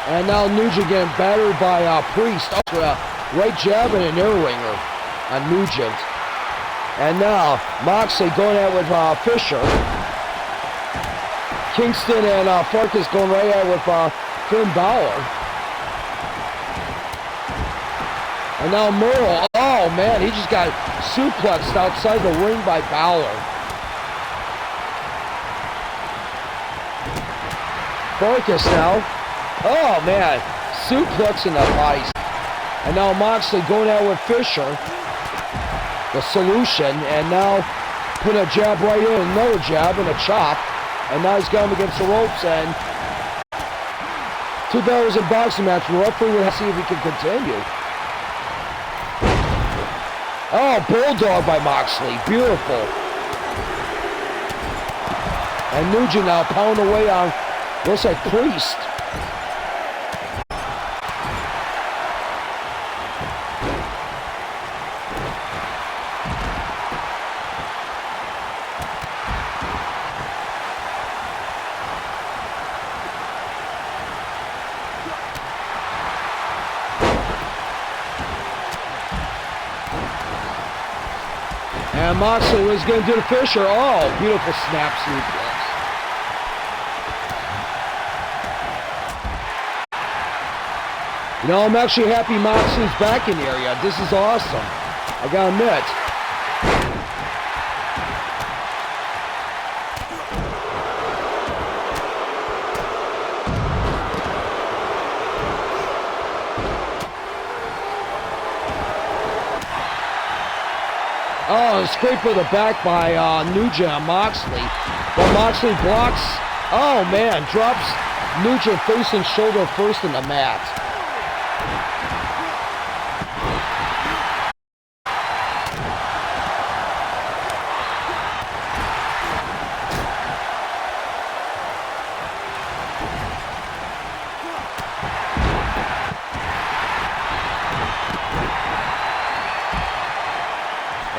And now Nugent getting battered by Priest. Right jab and an ear ringer on Nugent. And now Moxley going at it with Fisher. Kingston and Farkas going right at it with Finn Balor. And now Merle, oh man, he just got suplexed outside the ring by Balor. Farkas now, oh man, suplexing the body. And now Moxley going out with Fisher. The solution. And now putting a jab right in. Another jab and a chop. And now he's got him against the ropes. And $2 in boxing match. The referee will see if he can continue. Oh, bulldog by Moxley. Beautiful. And Nugent now pounding away on, looks like Priest. And Moxley was going to do the Fisher. Oh, beautiful snap suplex. You know, I'm actually happy Moxley's back in the area. This is awesome. I gotta admit. Oh, a scrape of the back by Nugent on Moxley. But Moxley blocks. Oh, man. Drops Nugent face and shoulder first in the mat.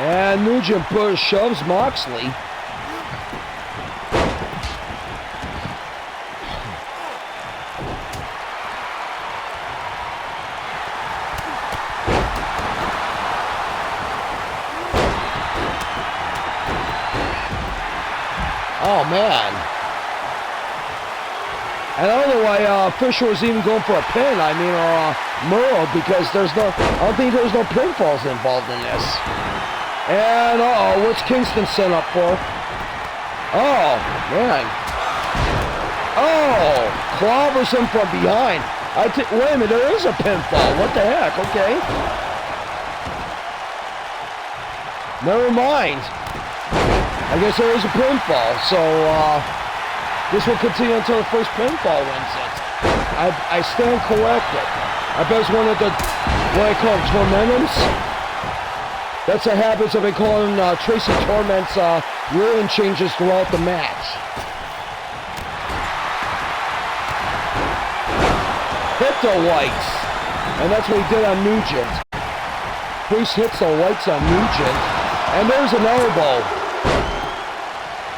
And Nugent shoves Moxley. Oh, man. And I don't know why Fisher was even going for a pin, I mean, or Murrow, because I don't think there's no pinfalls involved in this. And, uh-oh, what's Kingston set up for? Oh, man. Oh, clobbers him from behind. Wait a minute, there is a pinfall. What the heck? Okay. Never mind. I guess there is a pinfall. So, this will continue until the first pinfall wins it. I stand corrected. I bet it's one of the, what I call tormentums. That's the habits of calling TRACY Torment's ruling changes throughout the match. Hit the lights. And that's what he did on Nugent. Priest hits the lights on Nugent. And there's an elbow.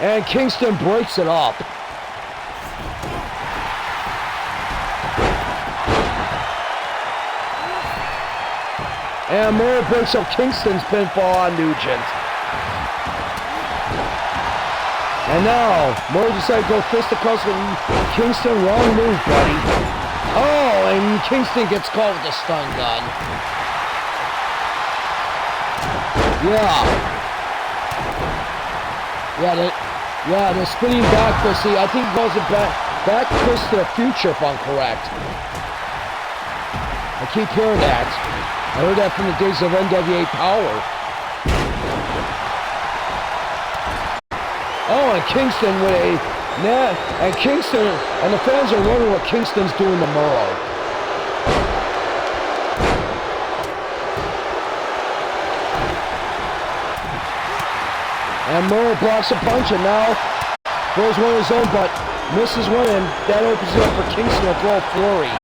And Kingston breaks it up. And Murray breaks up Kingston's pinfall on Nugent. And now, Murray decided to go fisticuffs with Kingston. Wrong move, buddy. Oh, and Kingston gets caught with the stun gun. Yeah, the spinning back fist. See, I think it goes back fist to the future, if I'm correct. I keep hearing that. I heard that from the days of NWA Power. Oh, and Kingston with and Kingston, and the fans are wondering what Kingston's doing tomorrow. And Murray blocks a punch, and now throws one of his own, but misses one, and that opens it up for Kingston to throw a flurry.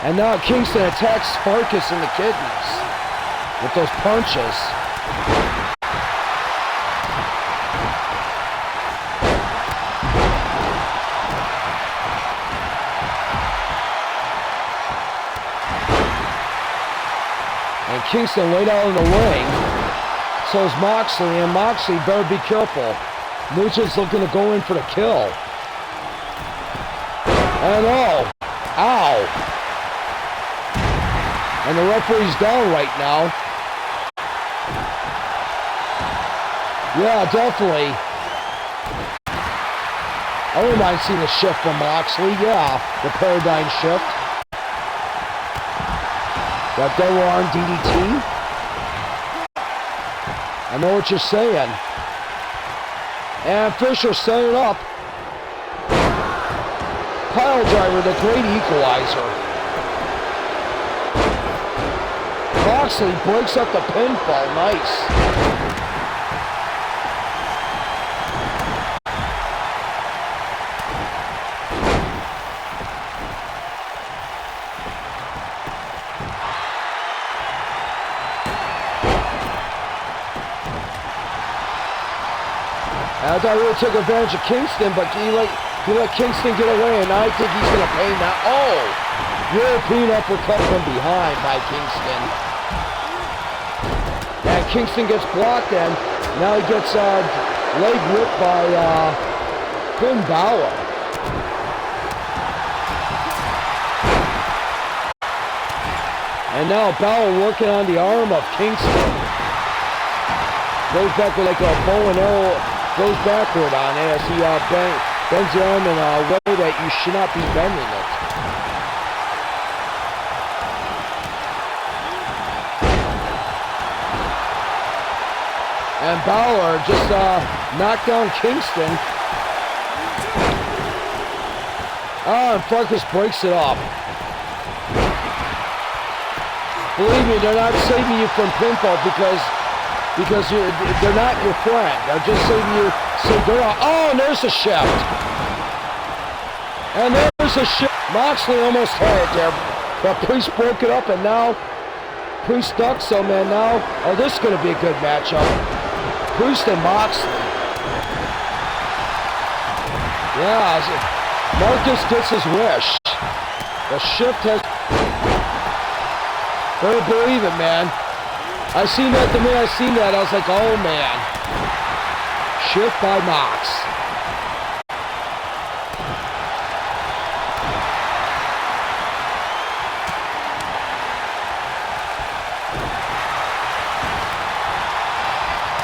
And now Kingston attacks Sparkus in the kidneys with those punches. And Kingston laid out in the ring. So is Moxley, and Moxley better be careful. Nugent's looking to go in for the kill. And oh, ow. And the referee's down right now. Yeah, definitely. I wouldn't mind seeing a shift from Moxley. Yeah, the paradigm shift. That double arm DDT. I know what you're saying. And Fisher set it up. Pile driver, the great equalizer. Moxley breaks up the pinfall. Nice. I thought we would take advantage of Kingston, but he let Kingston get away, and I think he's going to pay now. Oh! European uppercut from behind by Kingston. And Kingston gets blocked, and now he gets leg whipped by Finn Balor. And now Balor working on the arm of Kingston. Goes back with like a bow and arrow. Goes backward on it as he bends the arm in a way that you should not be bending it. And Balor just knocked down Kingston. And Farkas breaks it up. Believe me, they're not saving you from pinfall because they're not your friend. They're just saving you. Oh, and there's a shift. And there's a shift. Moxley almost had it there. But Priest broke it up, and now Priest ducks him, and now, oh, this is going to be a good matchup. Priest and Moxley. Yeah, Marcus gets his wish. The shift has... Better believe it, man. I seen that, the minute I seen that, I was like, oh man. Shift by Mox.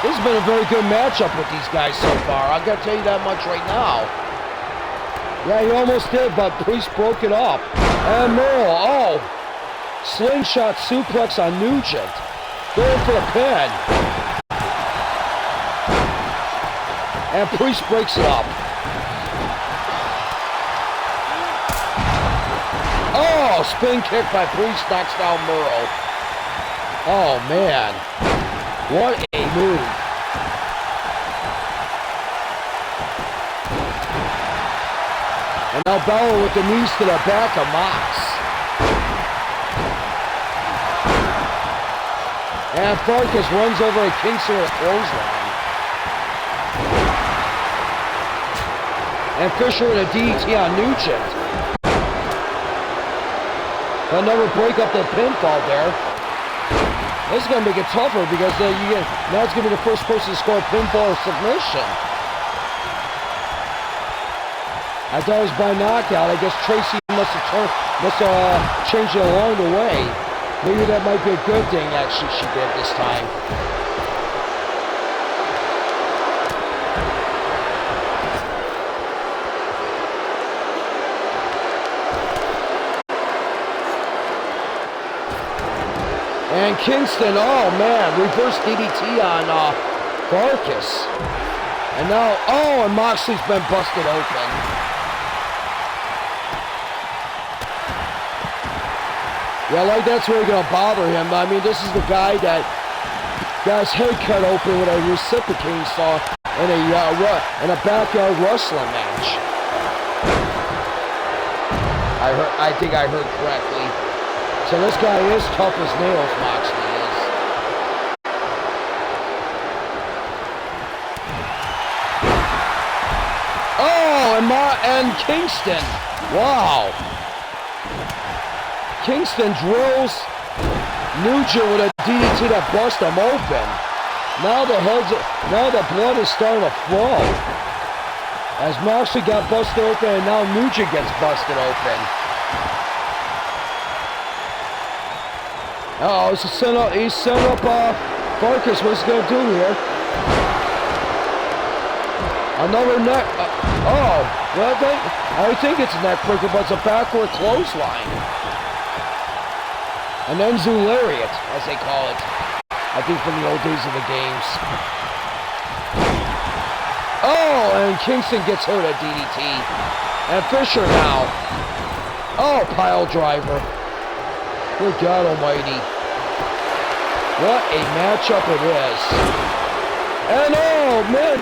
This has been a very good matchup with these guys so far. I gotta tell you that much right now. Yeah, he almost did, but Priest broke it up. And Merle, oh. Slingshot suplex on Nugent. Going for a pin. And Priest breaks it up. Oh, spin kick by Priest knocks down Merle. Oh, man. What a move. And now Balor with the knees to the back of Mox. And Farkas runs over a Kingston with a clothesline. And Fisher with a DDT on Nugent. They'll never break up the pinfall there. This is going to make it tougher because now it's going to be the first person to score a pinfall or submission. I thought it was by knockout. I guess TRACY must have changed it along the way. Maybe that might be a good thing, actually, she did this time. And Kingston, oh man, reverse DDT on Farkas. And now, oh, and Moxley's been busted open. Yeah, like that's really gonna bother him. I mean, this is the guy that got his head cut open with a reciprocating saw in a backyard wrestling match. I think I heard correctly. So this guy is tough as nails, Moxley is. Oh, and Kingston. Wow. Kingston drills Nugent with a DDT that busts him open. Now the blood is starting to flow. As Moxley got busted open, and now Nugent gets busted open. Oh, he's set up Farkas. What's he gonna do here? Another neck. Oh, Well, I think it's a neck breaker, but it's a backward clothesline. An Enzu lariat, as they call it. I think from the old days of the games. Oh, and Kingston gets hurt at DDT. And Fisher now. Oh, pile driver. Good God almighty. What a matchup it is. And oh, man.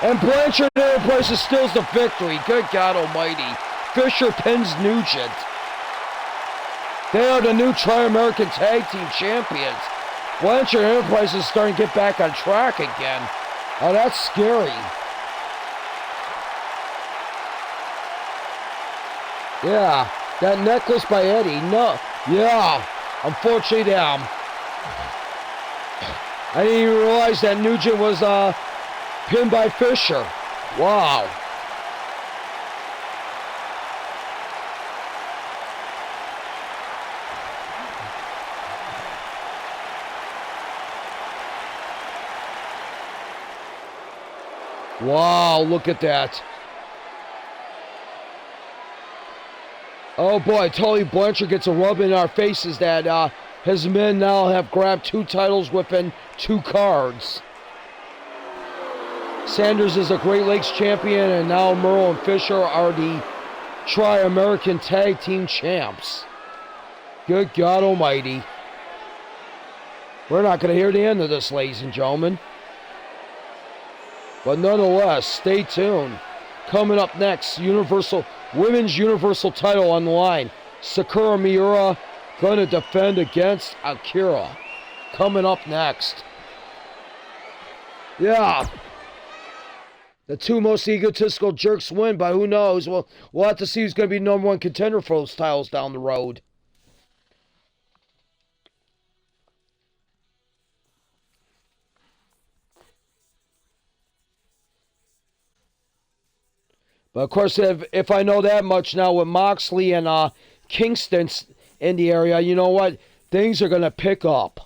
And Blanchard Enterprises steals the victory. Good God almighty. Fisher pins Nugent. They are the new Tri-American Tag Team Champions. Blanchard Enterprises is starting to get back on track again. Oh, that's scary. Yeah, that necklace by Eddie. No, yeah, unfortunately, damn. I didn't even realize that Nugent was pinned by Fisher. Wow. Wow, look at that. Oh boy, Tully Blanchard gets a rub in our faces that his men now have grabbed 2 titles within 2 cards. Sanders is a Great Lakes champion, and now Merle and Fisher are the Tri-American Tag Team Champs. Good God almighty. We're not going to hear the end of this, ladies and gentlemen. But nonetheless, stay tuned. Coming up next, Women's Universal title on the line. Sakura Miura going to defend against Akira. Coming up next. Yeah. The 2 most egotistical jerks win, but who knows? We'll have to see who's going to be number 1 contender for those titles down the road. But of course, if I know that much now with Moxley and Kingston in the area, you know what? Things are going to pick up.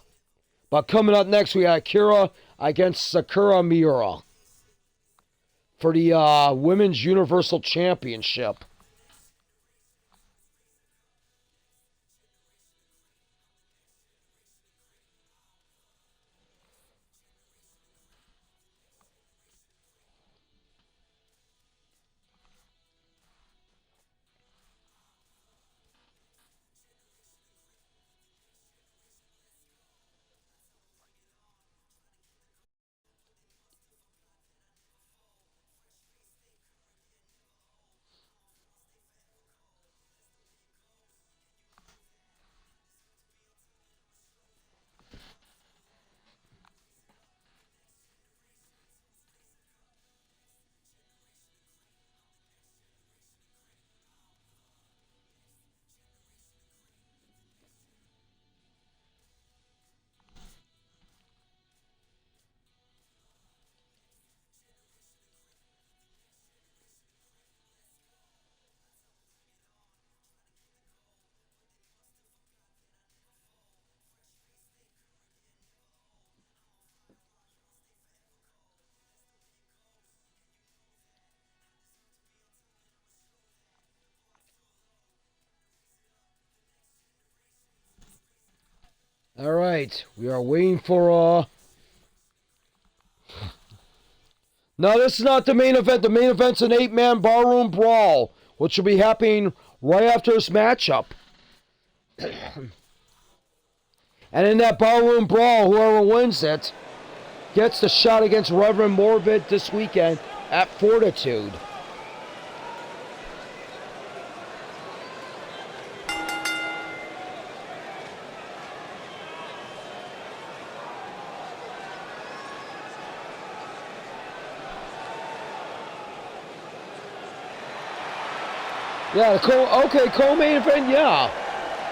But coming up next, we got Akira against Sakura Miura for the Women's Universal Championship. All right, we are waiting for No, this is not the main event. The main event's an 8-man barroom brawl, which will be happening right after this matchup. And in that barroom brawl, whoever wins it gets the shot against Reverend Morbid this weekend at Fortitude. Yeah, co-main event, yeah.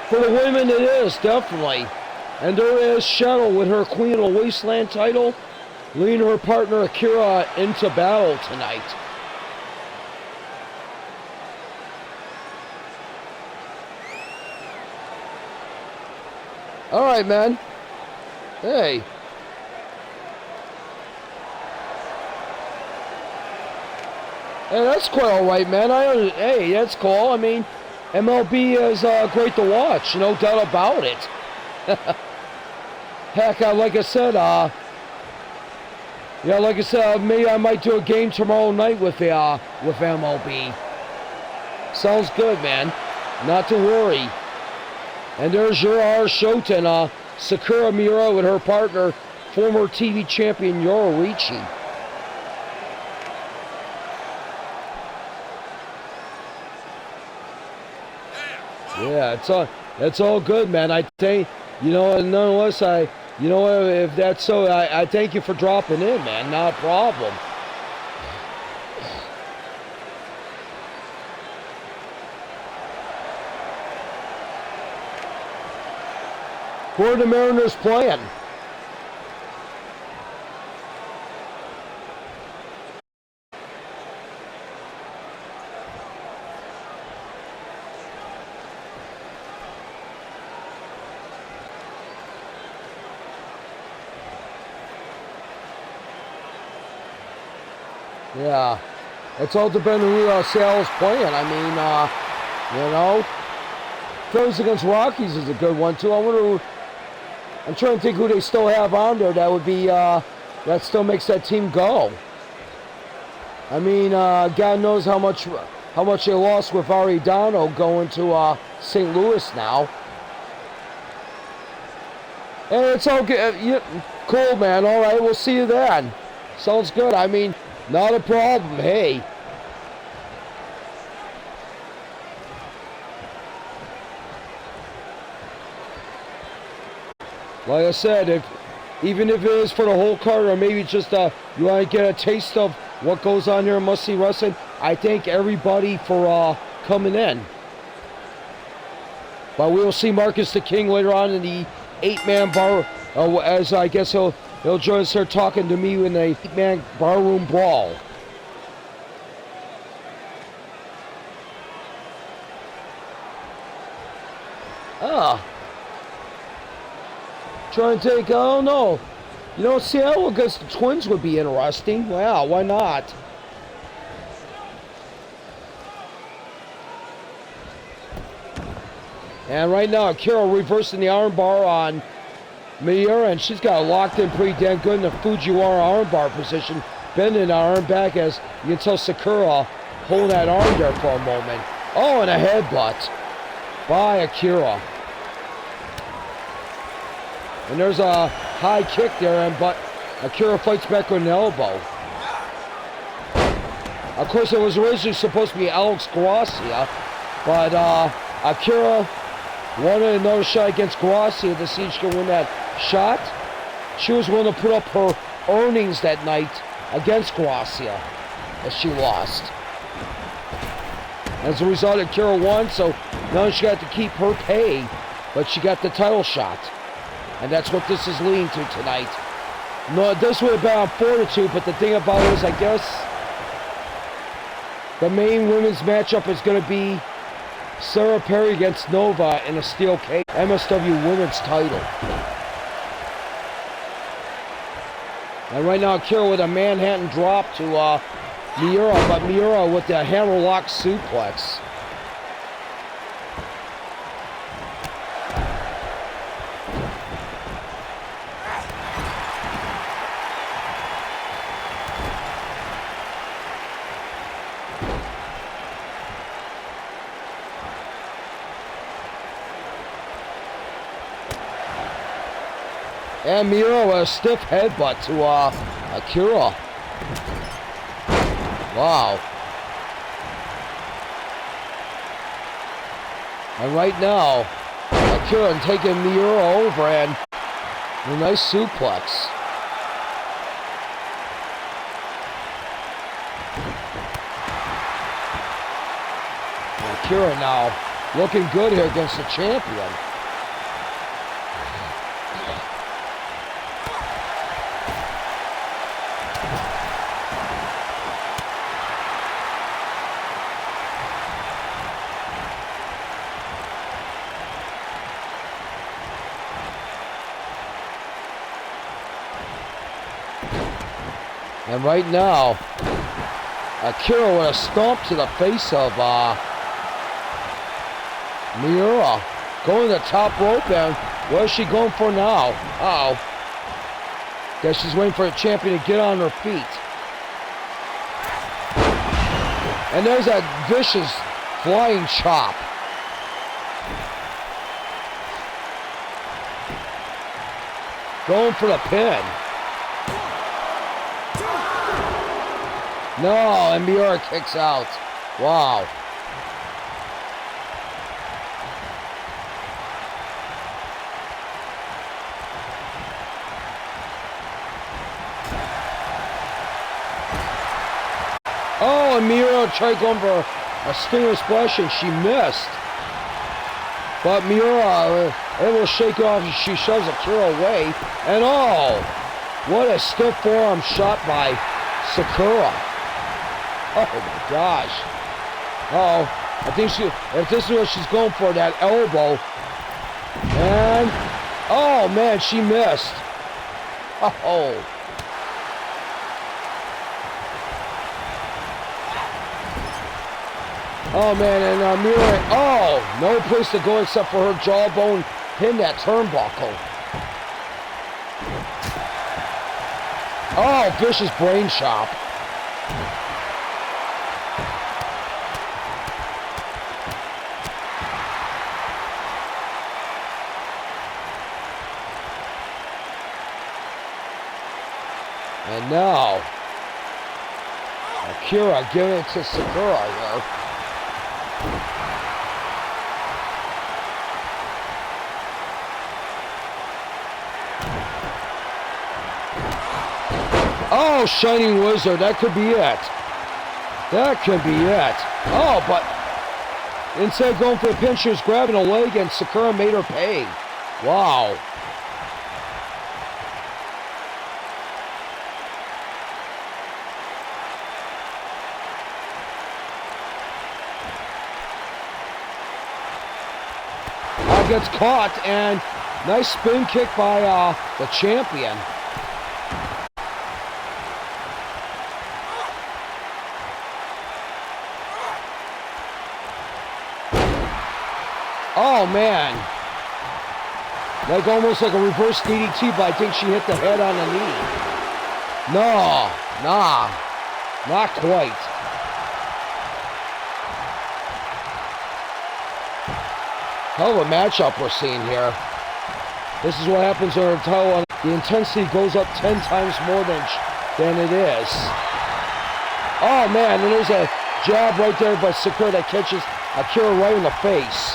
For the women it is, definitely. And there is Shadow with her Queen of the Wasteland title, leading her partner Akira into battle tonight. Alright, man. Hey. Hey, that's quite all right, man. Hey, that's cool. I mean, MLB is great to watch, no doubt about it. Heck, like I said, maybe I might do a game tomorrow night with MLB. Sounds good, man. Not to worry. And there's your Shoten, Sakura Miura with her partner, former TV champion Yororichi. Yeah, it's all good, man. I think, nonetheless, if that's so, I thank you for dropping in, man. Not a problem. Who are the Mariners playing? Yeah, it's all depending on who Seattle's playing. I mean, Phillies against Rockies is a good one too. I'm trying to think who they still have on there that would be that still makes that team go. I mean, God knows how much they lost with Aridano going to St. Louis now. Hey, it's all good. Cool, man. All right, we'll see you then. Sounds good. I mean, not a problem. Hey. Like I said, even if it is for the whole card, or maybe just you want to get a taste of what goes on here in Must See Wrestling, I thank everybody for coming in. But we will see Marcus the King later on in the 8-man bar, as I guess he'll join us here talking to me in the 8-man barroom brawl. Trying to take, I don't know. Seattle against the Twins would be interesting. Wow, why not? And right now, Akira reversing the armbar on Miura, and she's got it locked in pretty damn good in the Fujiwara armbar position. Bending the arm back as you can tell Sakura holding that arm there for a moment. Oh, and a headbutt by Akira. And there's a high kick there, but Akira fights back with an elbow. Of course, it was originally supposed to be Alex Gracia, but Akira wanted another shot against Gracia to see if she could win that shot. She was willing to put up her earnings that night against Gracia, as she lost. As a result, Akira won, so now she got to keep her pay, but she got the title shot. And that's what this is leading to tonight. No, this would have been on Fortitude, but the thing about it is, I guess, the main women's matchup is going to be Sarah Perry against Nova in a steel cage MSW women's title. And right now, Akira with a Manhattan drop to Miura, but Miura with the hammerlock suplex. And Miura with a stiff headbutt to Akira. Wow. And right now, Akira taking Miura over and a nice suplex. And Akira now looking good here against the champion. And right now, Akira with a stomp to the face of Miura. Going to the top rope, and what is she going for now? Uh-oh. Guess she's waiting for the champion to get on her feet. And there's that vicious flying chop. Going for the pin. No, and Miura kicks out. Wow. Oh, and Miura tried going for a stinger splash and she missed. But Miura able to shake it off as she shoves Akira away. And oh, what a stiff forearm shot by Sakura. Oh my gosh. Uh-oh. I think if this is what she's going for, that elbow. And, oh man, she missed. Oh. Oh man, and Miura, oh, no place to go except for her jawbone hitting that turnbuckle. Oh, vicious brain chop. And now, Akira giving it to Sakura here. Oh, Shining Wizard, that could be it. That could be it. Oh, but instead of going for the pin, she was grabbing a leg and Sakura made her pay. Wow. Gets caught, and nice spin kick by the champion. Oh man, like almost like a reverse DDT, but I think she hit the head on the knee. No, nah, not quite. Hell of a matchup we're seeing here. This is what happens when the intensity goes up 10 times more than it is. Oh man, and there's a jab right there by Sakura that catches Akira right in the face.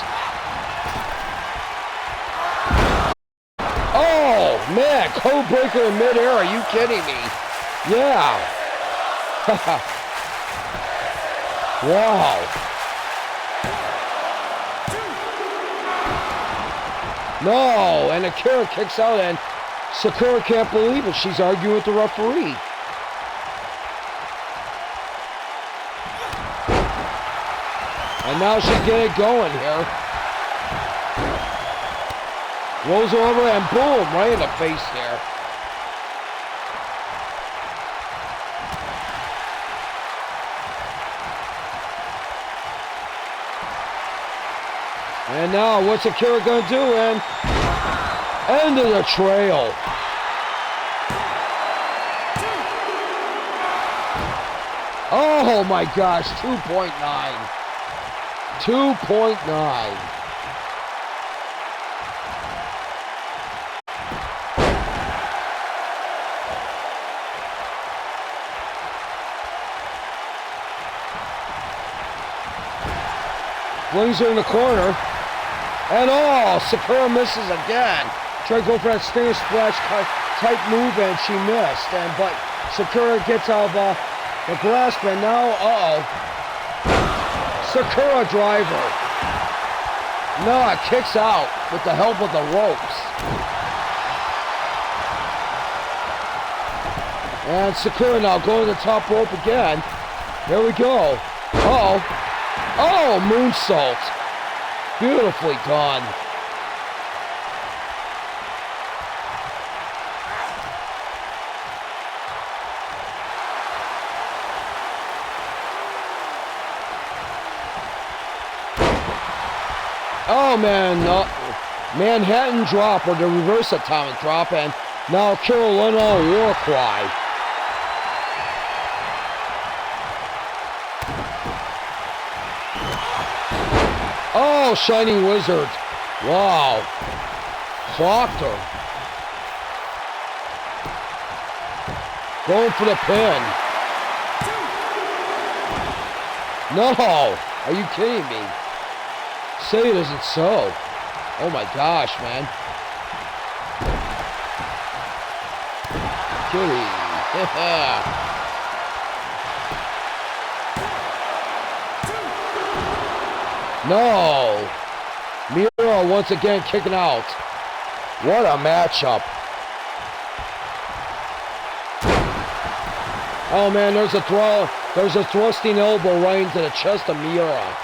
Oh man, code breaker in midair, are you kidding me? Yeah. Wow. No, and Akira kicks out, and Sakura can't believe it. She's arguing with the referee. And now she's getting it going here. Rolls her over and boom, right in the face here. And now, what's Akira gonna do? And end of the trail. Oh my gosh, 2.9. 2.9. Flings her in the corner. And oh, Sakura misses again. Tried to go for that stinger splash type move and she missed. But Sakura gets out of the grasp and now, Sakura driver. No, it kicks out with the help of the ropes. And Sakura now going to the top rope again. Here we go. Oh, moonsault. Beautifully done. Oh, man. Manhattan drop, or the reverse atomic drop, and now Carolina war cry. Oh, Shining Wizard. Wow. Clocked her. Going for the pin. No. Are you kidding me? Say it isn't so. Oh my gosh, man. Kitty. No. Miro once again kicking out. What a matchup. Oh man, there's a thrusting elbow right into the chest of Miura.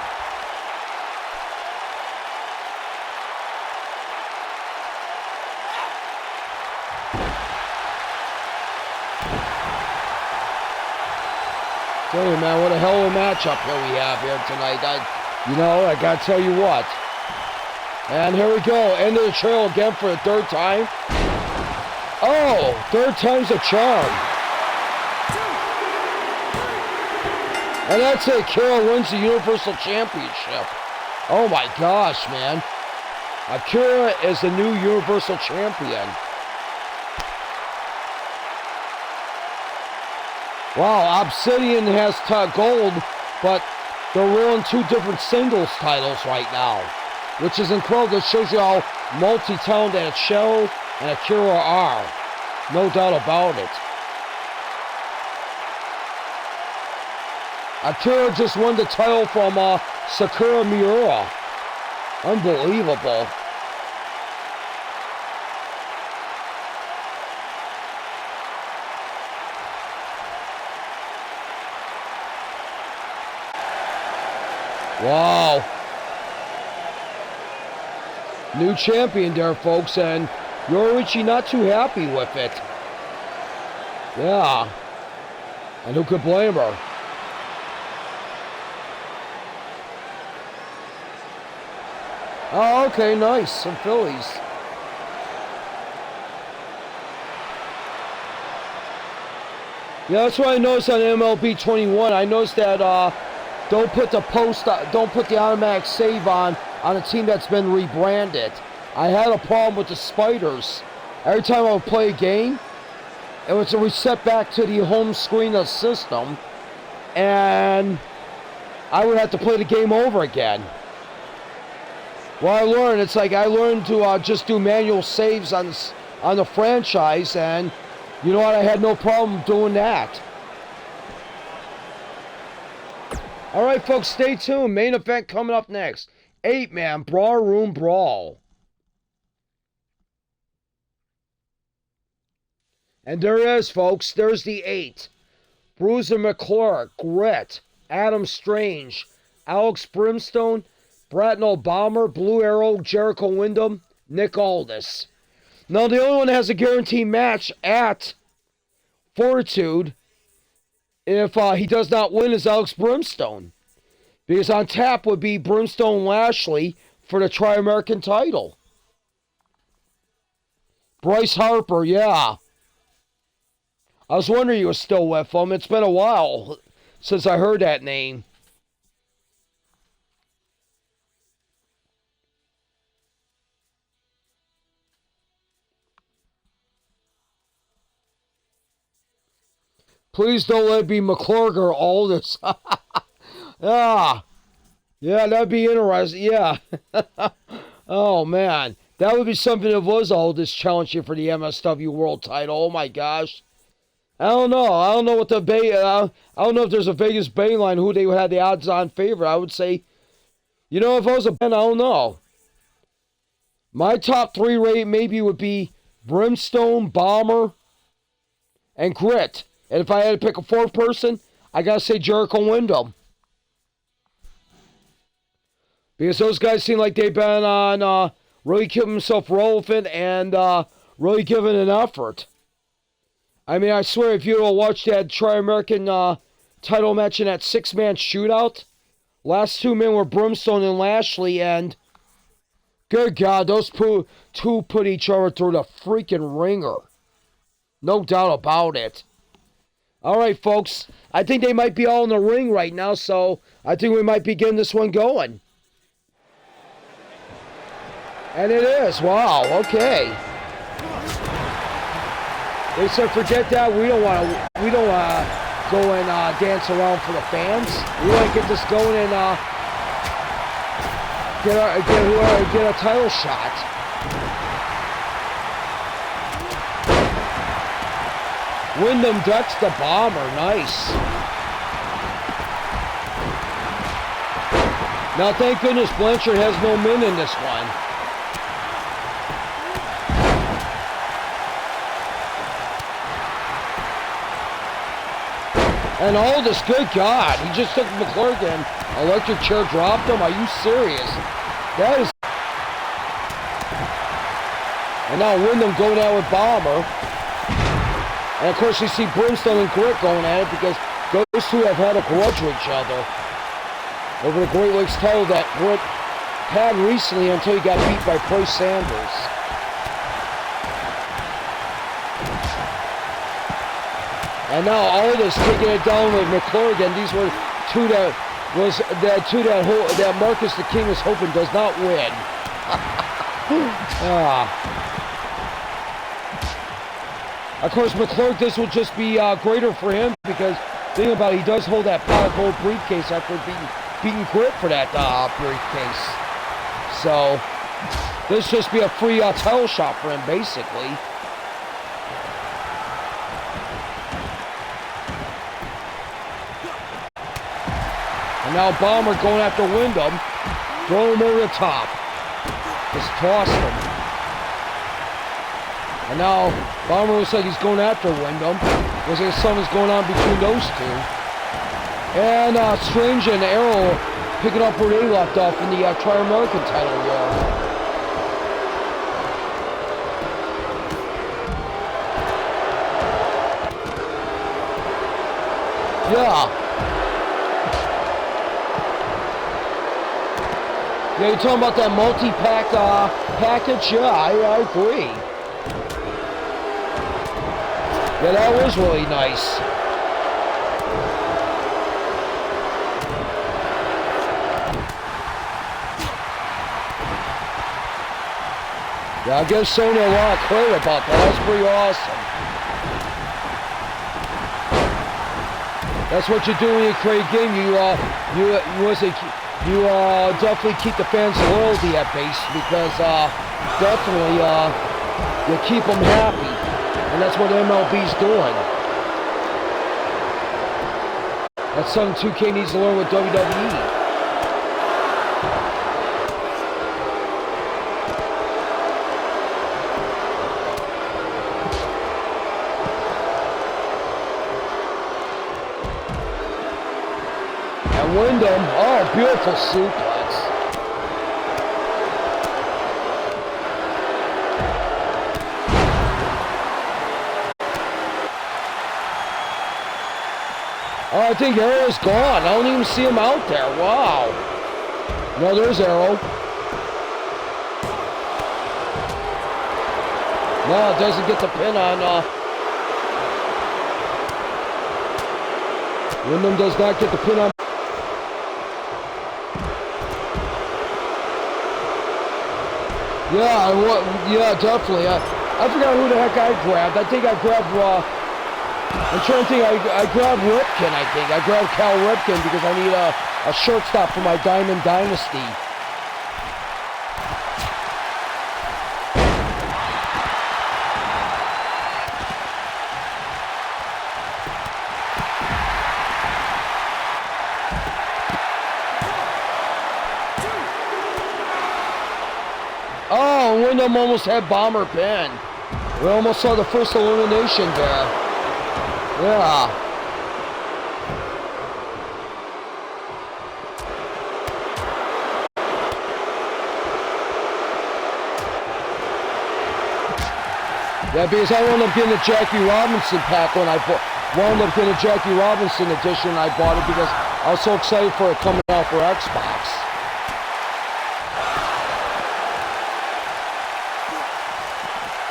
Tell you, man, what a hell of a matchup here we have here tonight. I gotta tell you what. And here we go, end of the trail again for the third time. Oh, third time's a charm. And that's it, Kira wins the Universal Championship. Oh my gosh, man. Akira is the new Universal Champion. Wow, Obsidian has gold, but they're rolling two different singles titles right now, which is incredible. It shows you how multi-talented Cheryl and Akira are. No doubt about it. Akira just won the title from Sakura Miura. Unbelievable. Wow. New champion there, folks, and Yorichi not too happy with it. Yeah. And who could blame her? Oh, okay, nice. Some Phillies. Yeah, that's what I noticed on MLB 21. I noticed that don't put the automatic save on a team that's been rebranded. I had a problem with the spiders. Every time I would play a game, it was a reset back to the home screen of the system, and I would have to play the game over again. Well, I learned to just do manual saves on the franchise, and you know what? I had no problem doing that. All right, folks, stay tuned. Main event coming up next. 8-man Brawl Room Brawl. And there is, folks. There's the 8. Bruiser McClure, Grit, Adam Strange, Alex Brimstone, Bratton Bomber, Blue Arrow, Jericho Windham, Nick Aldis. Now, the only one that has a guaranteed match at Fortitude, if he does not win, is Alex Brimstone. Because on tap would be Brimstone Lashley for the Tri-American title. Bryce Harper, yeah. I was wondering he was still with him. It's been a while since I heard that name. Please don't let it be McClurg or Aldis. Yeah, that'd be interesting. Yeah. Oh, man. That would be something if it was Aldis challenging for the MSW World title. Oh, my gosh. I don't know. I don't know what I don't know if there's a Vegas Bayline who they would have the odds-on favorite. I would say, if I was a band, I don't know. My top 3 rate maybe would be Brimstone, Bomber, and Grit. And if I had to pick a 4th person, I gotta say Jericho Windham. Because those guys seem like they've been on really keeping themselves relevant and really giving an effort. I mean, I swear, if you watched that Tri-American title match in that 6-man shootout, last 2 men were Brimstone and Lashley, and Good God, those two put each other through the freaking ringer. No doubt about it. All right, folks. I think they might be all in the ring right now, so I think we might be getting this one going. And it is. Wow, okay. They said forget that. We don't want to go and dance around for the fans. We want to get this going and get a title shot. Wyndham ducks the bomber. Nice. Now, thank goodness Blanchard has no min in this one. And all this, good God, he just took McClurkin. Electric chair dropped him. Are you serious? That is. And now Wyndham going out with Bomber. And of course you see Brimstone and Grit going at it because those two have had a grudge with each other over the Great Lakes title that Grit had recently until he got beat by Bryce Sanders. And now Aldis taking it down with McClurkin. These were two that Marcus the King is hoping does not win. Of course, McClurkin, this will just be greater for him because think about it, he does hold that pot of gold briefcase after beating Grit for that briefcase. So this just be a free title shot for him, basically. And now Bomber going after Wyndham. Throw him over the top. Just tossed him. And now Bomber looks like he's going after Wyndham. Looks like something's going on between those two. And Strange and Arrow picking up where they left off in the Tri-American title war. Yeah. Yeah, you're talking about that multi-pack package? Yeah, I agree. Yeah, that was really nice. Yeah, I give Sony a lot of credit about that. That's pretty awesome. That's what you do when you create a game. You definitely keep the fans' loyalty at base because definitely you keep them happy. And that's what MLB's doing. That's something 2K needs to learn with WWE. And Wyndham, oh, beautiful suplex. Oh, I think Arrow's gone. I don't even see him out there. Wow. No, there's Arrow. No, it doesn't get the pin on. Wyndham does not get the pin on. Yeah, definitely. I forgot who the heck I grabbed. I think I grabbed, I'm trying to think, I grabbed Ripken, I think. I grabbed Cal Ripken because I need a shortstop for my Diamond Dynasty. Oh, Wyndham almost had Bomber pin. We almost saw the first elimination there. Yeah. Yeah, because I wound up getting a Jackie Robinson pack when I wound up getting a Jackie Robinson edition. I bought it because I was so excited for it coming out for Xbox.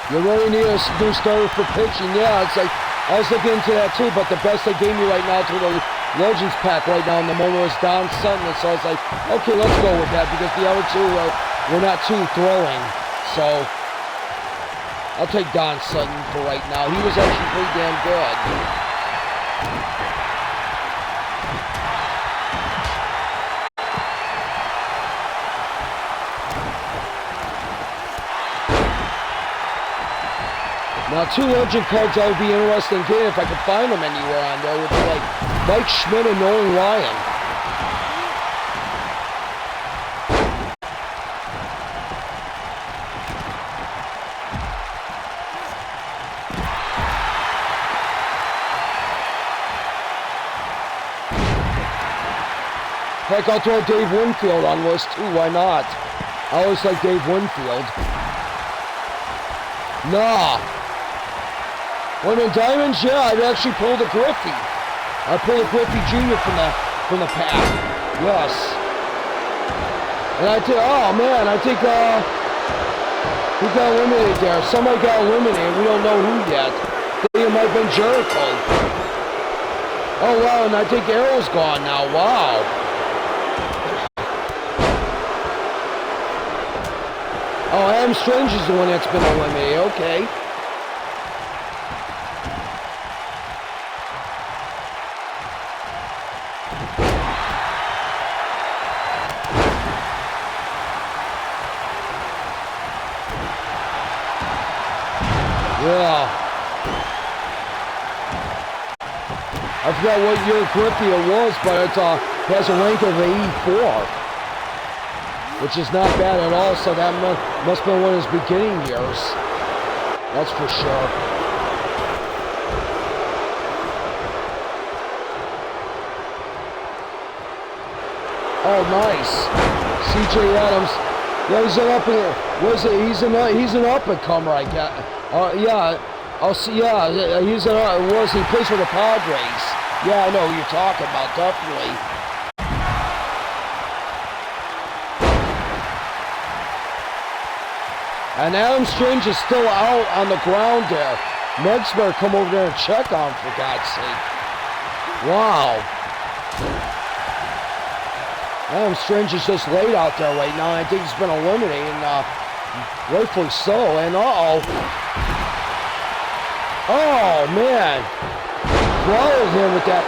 You really need a new starter for pitching. Yeah, it's like, I was looking into that too, but the best they gave me right now to the Legends pack right now in the moment was Don Sutton. So I was like, okay, let's go with that because the other two were not too throwing. So I'll take Don Sutton for right now. He was actually pretty damn good. Now, 2 legend cards I would be interested in getting if I could find them anywhere on there would be like Mike Schmidt and Nolan Ryan. Heck, I'll throw Dave Winfield on list too, why not? I always like Dave Winfield. Nah. When in Diamonds, yeah, I'd actually pulled a Griffey. I pulled a Griffey Jr. from the pack. Yes. And I think, oh man, I think who got eliminated there? Somebody got eliminated. We don't know who yet. I think it might have been Jericho. Oh wow, and I think Arrow's gone now. Wow. Oh, Adam Strange is the one that's been eliminated. Okay. Yeah. I forgot what year Griffey it was, but it has a rank of 84, which is not bad at all, so that must have been one of his beginning years. That's for sure. Oh, nice. C.J. Adams. Yeah, he's an he's an up-and-comer, I guess. Yeah, I'll see. Yeah, he plays for the Padres. Yeah, I know who you're talking about, definitely. And Adam Strange is still out on the ground there. Meg's better come over there and check on him, for God's sake. Wow. Adam Strange is just laid out there right now, and I think he's been eliminated, and rightfully so. And oh man, throttled him with that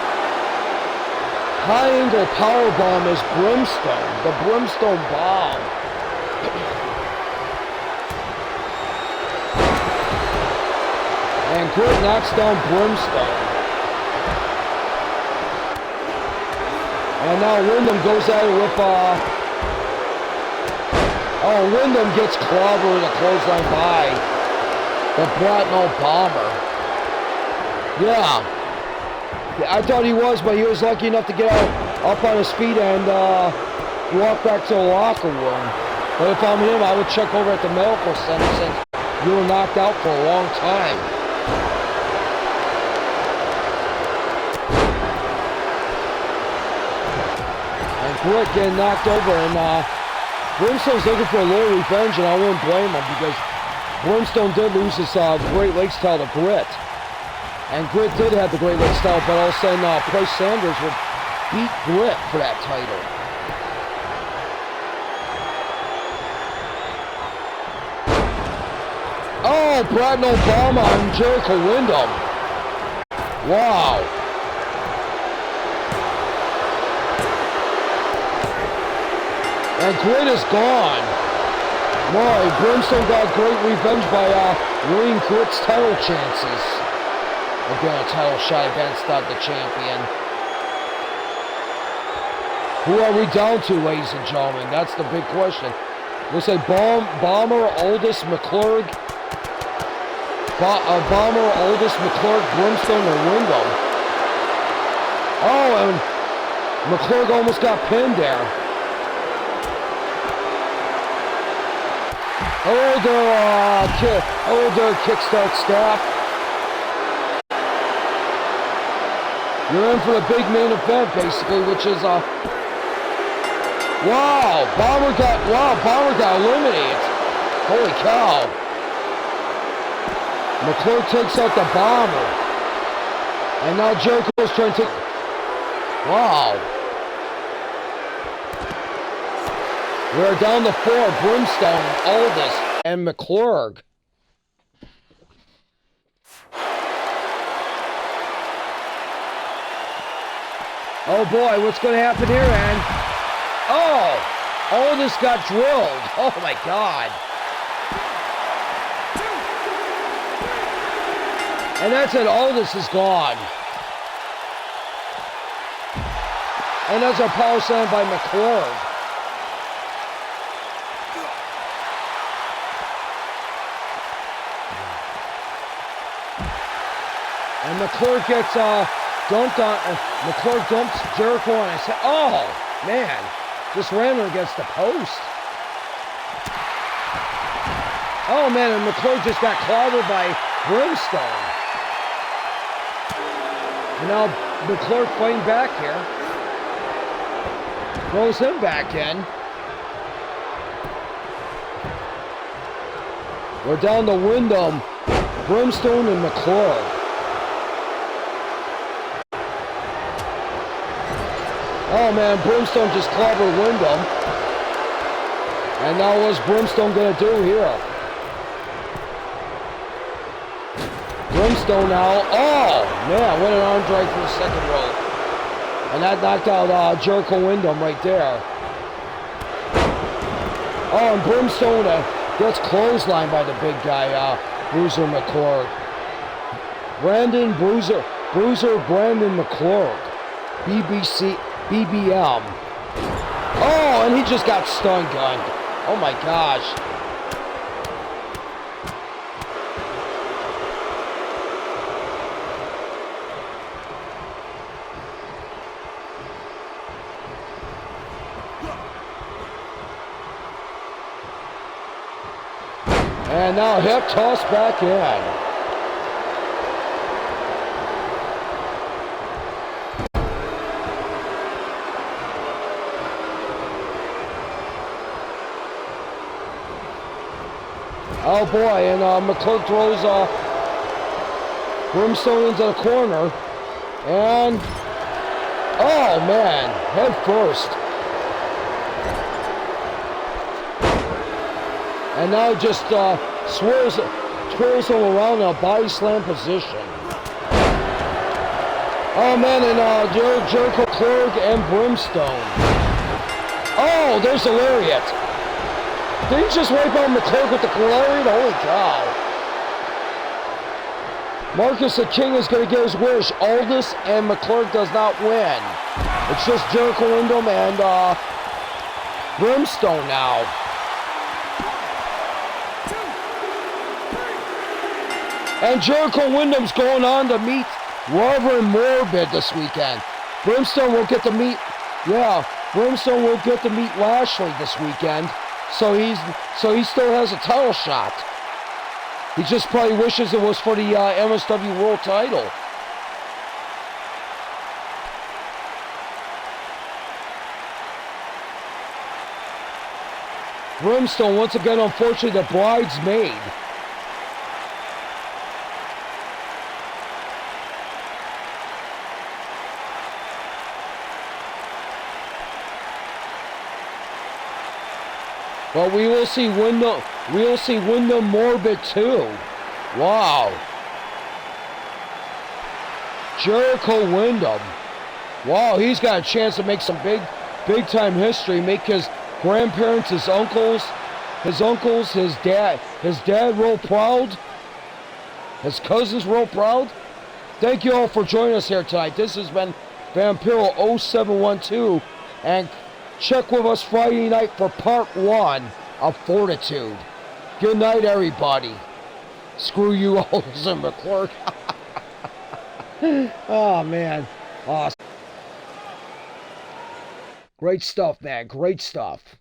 high-angle power bomb as Brimstone, the Brimstone bomb. And Grit knocks down Brimstone. And now Wyndham goes at it with, Wyndham gets clobbered with a clothesline by the Platinum Bomber. Yeah. I thought he was, but he was lucky enough to get up on his feet and walk back to the locker room. But if I'm him, I would check over at the medical center since you were knocked out for a long time. Brick getting knocked over, and Brimstone's looking for a little revenge, and I wouldn't blame him because Brimstone did lose his Great Lakes title to Grit. And Grit did have the Great Lakes title, but all of a sudden Price Sanders would beat Grit for that title. Oh, Brad Obama and Jericho Wyndham. Wow. And Grit is gone. Boy, Brimstone got great revenge by ruining Grit's title chances. Again, a title shot against the champion. Who are we down to, ladies and gentlemen? That's the big question. We'll say Bomber, Aldous, McClurg. Bomber, Aldous, McClurg, Brimstone, or Wyndham. Oh, and McClurg almost got pinned there. Hello there, Kickstart staff. You're in for the big main event, basically, which is wow, Bomber got eliminated. Holy cow. McClure takes out the bomber. And now Jericho's trying to take... Wow. We're down to 4. Brimstone, Aldis, and McClure. Oh boy, what's going to happen here, Ann? Oh! Aldis got drilled. Oh my God. And that's it. Aldis is gone. And that's a power slam by McClure. And McClure gets dumped on. McClure dumps Jericho on his head. Oh man, just ran him against the post. Oh man, and McClure just got clobbered by Brimstone. And now McClure fighting back here. Throws him back in. We're down to Wyndham, Brimstone, and McClure. Oh man, Brimstone just clobbered Wyndham. And now what's Brimstone gonna do here? Brimstone now. Oh man, what an arm drag from the second rope. And that knocked out Jericho Wyndham right there. Oh, and Brimstone gets clotheslined by the big guy, Bruiser McClure. Bruiser Brandon McClure. BBM. Oh, and he just got stun gunned. Oh my gosh. And now hip toss back in. Oh boy, and McClure throws Brimstone into the corner. And, oh man, head first. And now just twirls him around in a body slam position. Oh man, and Jericho, Clerk, and Brimstone. Oh, there's a lariat. Did he just wipe out McClure with the lariat? Holy cow. Marcus the King is going to get his wish. Aldis and McClure does not win. It's just Jericho Wyndham and Brimstone now. And Jericho Wyndham's going on to meet Reverend Morbid this weekend. Brimstone will get to meet, Brimstone will get to meet Lashley this weekend. So he still has a title shot. He just probably wishes it was for the MSW World title. Brimstone, once again, unfortunately, the bridesmaid. But we will see Wyndham Morbid too. Wow. Jericho Wyndham. Wow, he's got a chance to make some big time history, make his grandparents, his uncles, his dad real proud, his cousins real proud. Thank you all for joining us here tonight. This has been Vampiro 0712, and check with us Friday night for part 1 of Fortitude. Good night, everybody. Screw you, Olsen McClure. Oh, man. Awesome. Great stuff, man. Great stuff.